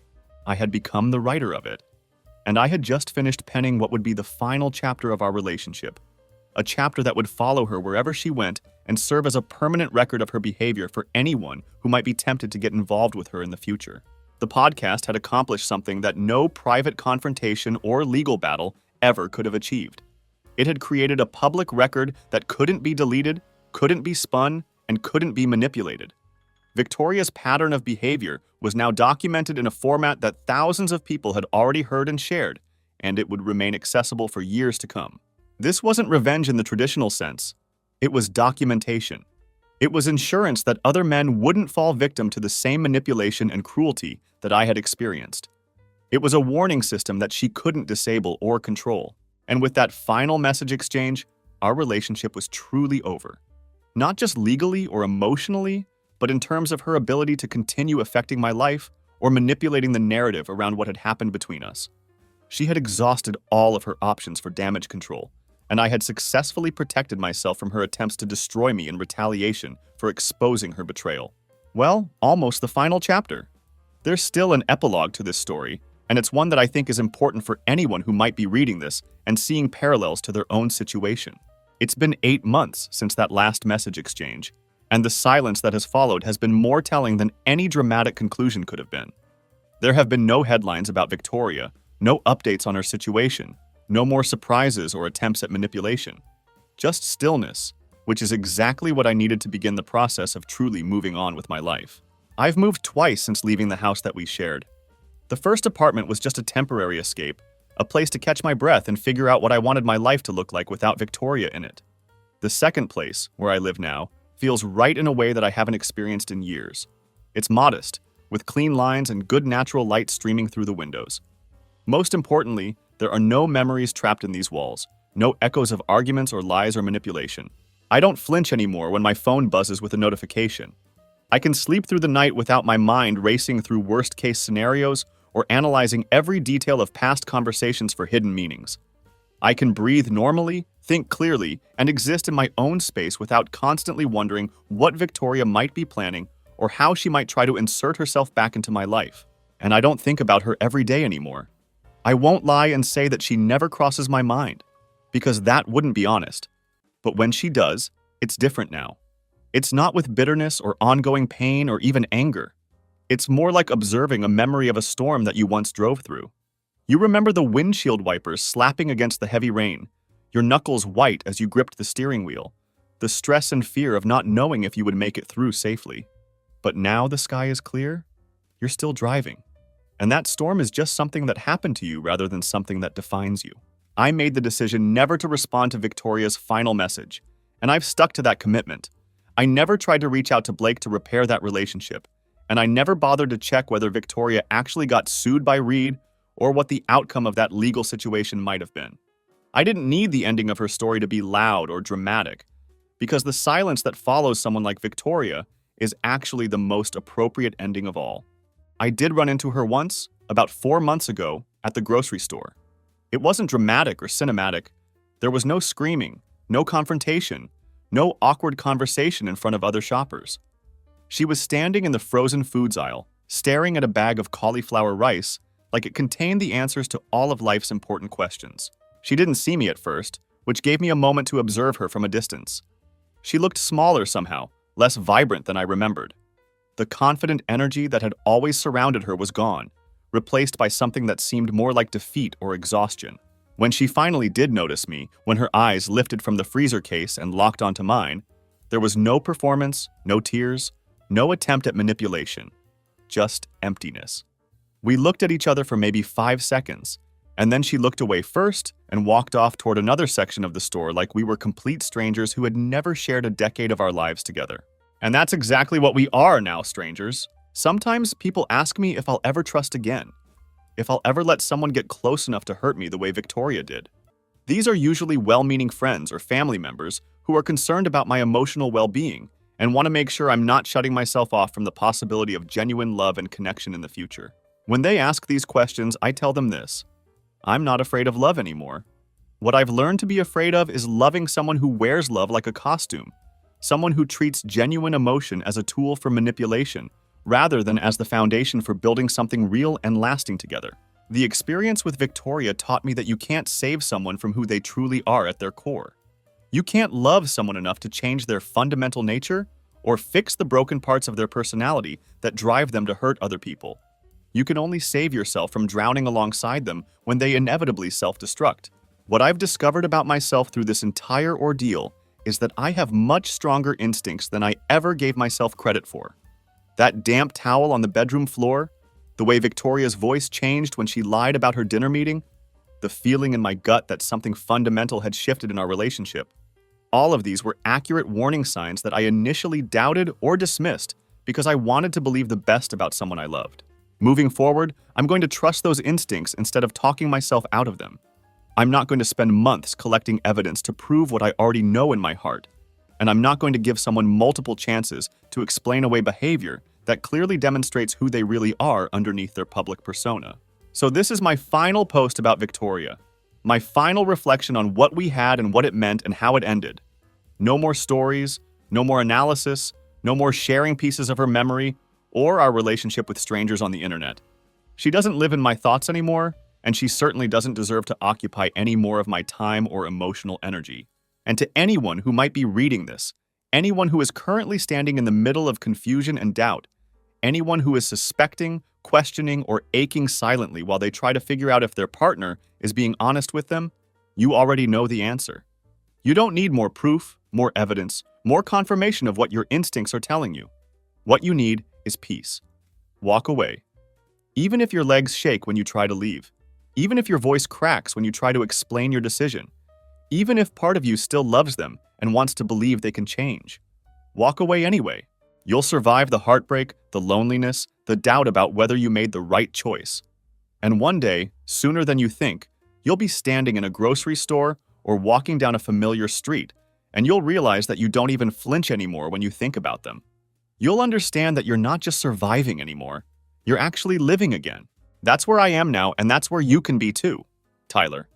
I had become the writer of it. And I had just finished penning what would be the final chapter of our relationship. A chapter that would follow her wherever she went and serve as a permanent record of her behavior for anyone who might be tempted to get involved with her in the future. The podcast had accomplished something that no private confrontation or legal battle ever could have achieved. It had created a public record that couldn't be deleted, couldn't be spun, and couldn't be manipulated. Victoria's pattern of behavior was now documented in a format that thousands of people had already heard and shared, and it would remain accessible for years to come. This wasn't revenge in the traditional sense. It was documentation. It was insurance that other men wouldn't fall victim to the same manipulation and cruelty that I had experienced. It was a warning system that she couldn't disable or control. And with that final message exchange, our relationship was truly over. Not just legally or emotionally, but in terms of her ability to continue affecting my life or manipulating the narrative around what had happened between us. She had exhausted all of her options for damage control, and I had successfully protected myself from her attempts to destroy me in retaliation for exposing her betrayal. Well, almost the final chapter. There's still an epilogue to this story, and it's one that I think is important for anyone who might be reading this and seeing parallels to their own situation. It's been 8 months since that last message exchange, and the silence that has followed has been more telling than any dramatic conclusion could have been. There have been no headlines about Victoria, no updates on her situation, no more surprises or attempts at manipulation. Just stillness, which is exactly what I needed to begin the process of truly moving on with my life. I've moved twice since leaving the house that we shared. The first apartment was just a temporary escape, a place to catch my breath and figure out what I wanted my life to look like without Victoria in it. The second place, where I live now, feels right in a way that I haven't experienced in years. It's modest, with clean lines and good natural light streaming through the windows. Most importantly, there are no memories trapped in these walls, no echoes of arguments or lies or manipulation. I don't flinch anymore when my phone buzzes with a notification. I can sleep through the night without my mind racing through worst-case scenarios or analyzing every detail of past conversations for hidden meanings. I can breathe normally, think clearly, and exist in my own space without constantly wondering what Victoria might be planning or how she might try to insert herself back into my life. And I don't think about her every day anymore. I won't lie and say that she never crosses my mind, because that wouldn't be honest. But when she does, it's different now. It's not with bitterness or ongoing pain or even anger. It's more like observing a memory of a storm that you once drove through. You remember the windshield wipers slapping against the heavy rain, your knuckles white as you gripped the steering wheel, the stress and fear of not knowing if you would make it through safely. But now the sky is clear, you're still driving. And that storm is just something that happened to you rather than something that defines you. I made the decision never to respond to Victoria's final message, and I've stuck to that commitment. I never tried to reach out to Blake to repair that relationship, and I never bothered to check whether Victoria actually got sued by Reed or what the outcome of that legal situation might have been. I didn't need the ending of her story to be loud or dramatic, because the silence that follows someone like Victoria is actually the most appropriate ending of all. I did run into her once, about 4 months ago, at the grocery store. It wasn't dramatic or cinematic. There was no screaming, no confrontation, no awkward conversation in front of other shoppers. She was standing in the frozen foods aisle, staring at a bag of cauliflower rice like it contained the answers to all of life's important questions. She didn't see me at first, which gave me a moment to observe her from a distance. She looked smaller somehow, less vibrant than I remembered. The confident energy that had always surrounded her was gone, replaced by something that seemed more like defeat or exhaustion. When she finally did notice me, when her eyes lifted from the freezer case and locked onto mine, there was no performance, no tears, no attempt at manipulation, just emptiness. We looked at each other for maybe 5 seconds, and then she looked away first and walked off toward another section of the store like we were complete strangers who had never shared a decade of our lives together. And that's exactly what we are now, strangers. Sometimes people ask me if I'll ever trust again. if I'll ever let someone get close enough to hurt me the way Victoria did. These are usually well-meaning friends or family members who are concerned about my emotional well-being and want to make sure I'm not shutting myself off from the possibility of genuine love and connection in the future. When they ask these questions, I tell them this: I'm not afraid of love anymore. What I've learned to be afraid of is loving someone who wears love like a costume, someone who treats genuine emotion as a tool for manipulation, rather than as the foundation for building something real and lasting together. The experience with Victoria taught me that you can't save someone from who they truly are at their core. You can't love someone enough to change their fundamental nature or fix the broken parts of their personality that drive them to hurt other people. You can only save yourself from drowning alongside them when they inevitably self-destruct. What I've discovered about myself through this entire ordeal is that I have much stronger instincts than I ever gave myself credit for. That damp towel on the bedroom floor, the way Victoria's voice changed when she lied about her dinner meeting, the feeling in my gut that something fundamental had shifted in our relationship. All of these were accurate warning signs that I initially doubted or dismissed because I wanted to believe the best about someone I loved. Moving forward, I'm going to trust those instincts instead of talking myself out of them. I'm not going to spend months collecting evidence to prove what I already know in my heart, and I'm not going to give someone multiple chances to explain away behavior that clearly demonstrates who they really are underneath their public persona. So this is my final post about Victoria, my final reflection on what we had and what it meant and how it ended. No more stories, no more analysis, no more sharing pieces of her memory or our relationship with strangers on the internet. She doesn't live in my thoughts anymore, and she certainly doesn't deserve to occupy any more of my time or emotional energy. And to anyone who might be reading this, anyone who is currently standing in the middle of confusion and doubt, anyone who is suspecting, questioning, or aching silently while they try to figure out if their partner is being honest with them, you already know the answer. You don't need more proof, more evidence, more confirmation of what your instincts are telling you. What you need is peace. Walk away. Even if your legs shake when you try to leave. Even if your voice cracks when you try to explain your decision. Even if part of you still loves them and wants to believe they can change. Walk away anyway. You'll survive the heartbreak, the loneliness, the doubt about whether you made the right choice. And one day, sooner than you think, you'll be standing in a grocery store or walking down a familiar street, and you'll realize that you don't even flinch anymore when you think about them. You'll understand that you're not just surviving anymore, you're actually living again. That's where I am now, and that's where you can be too. Tyler.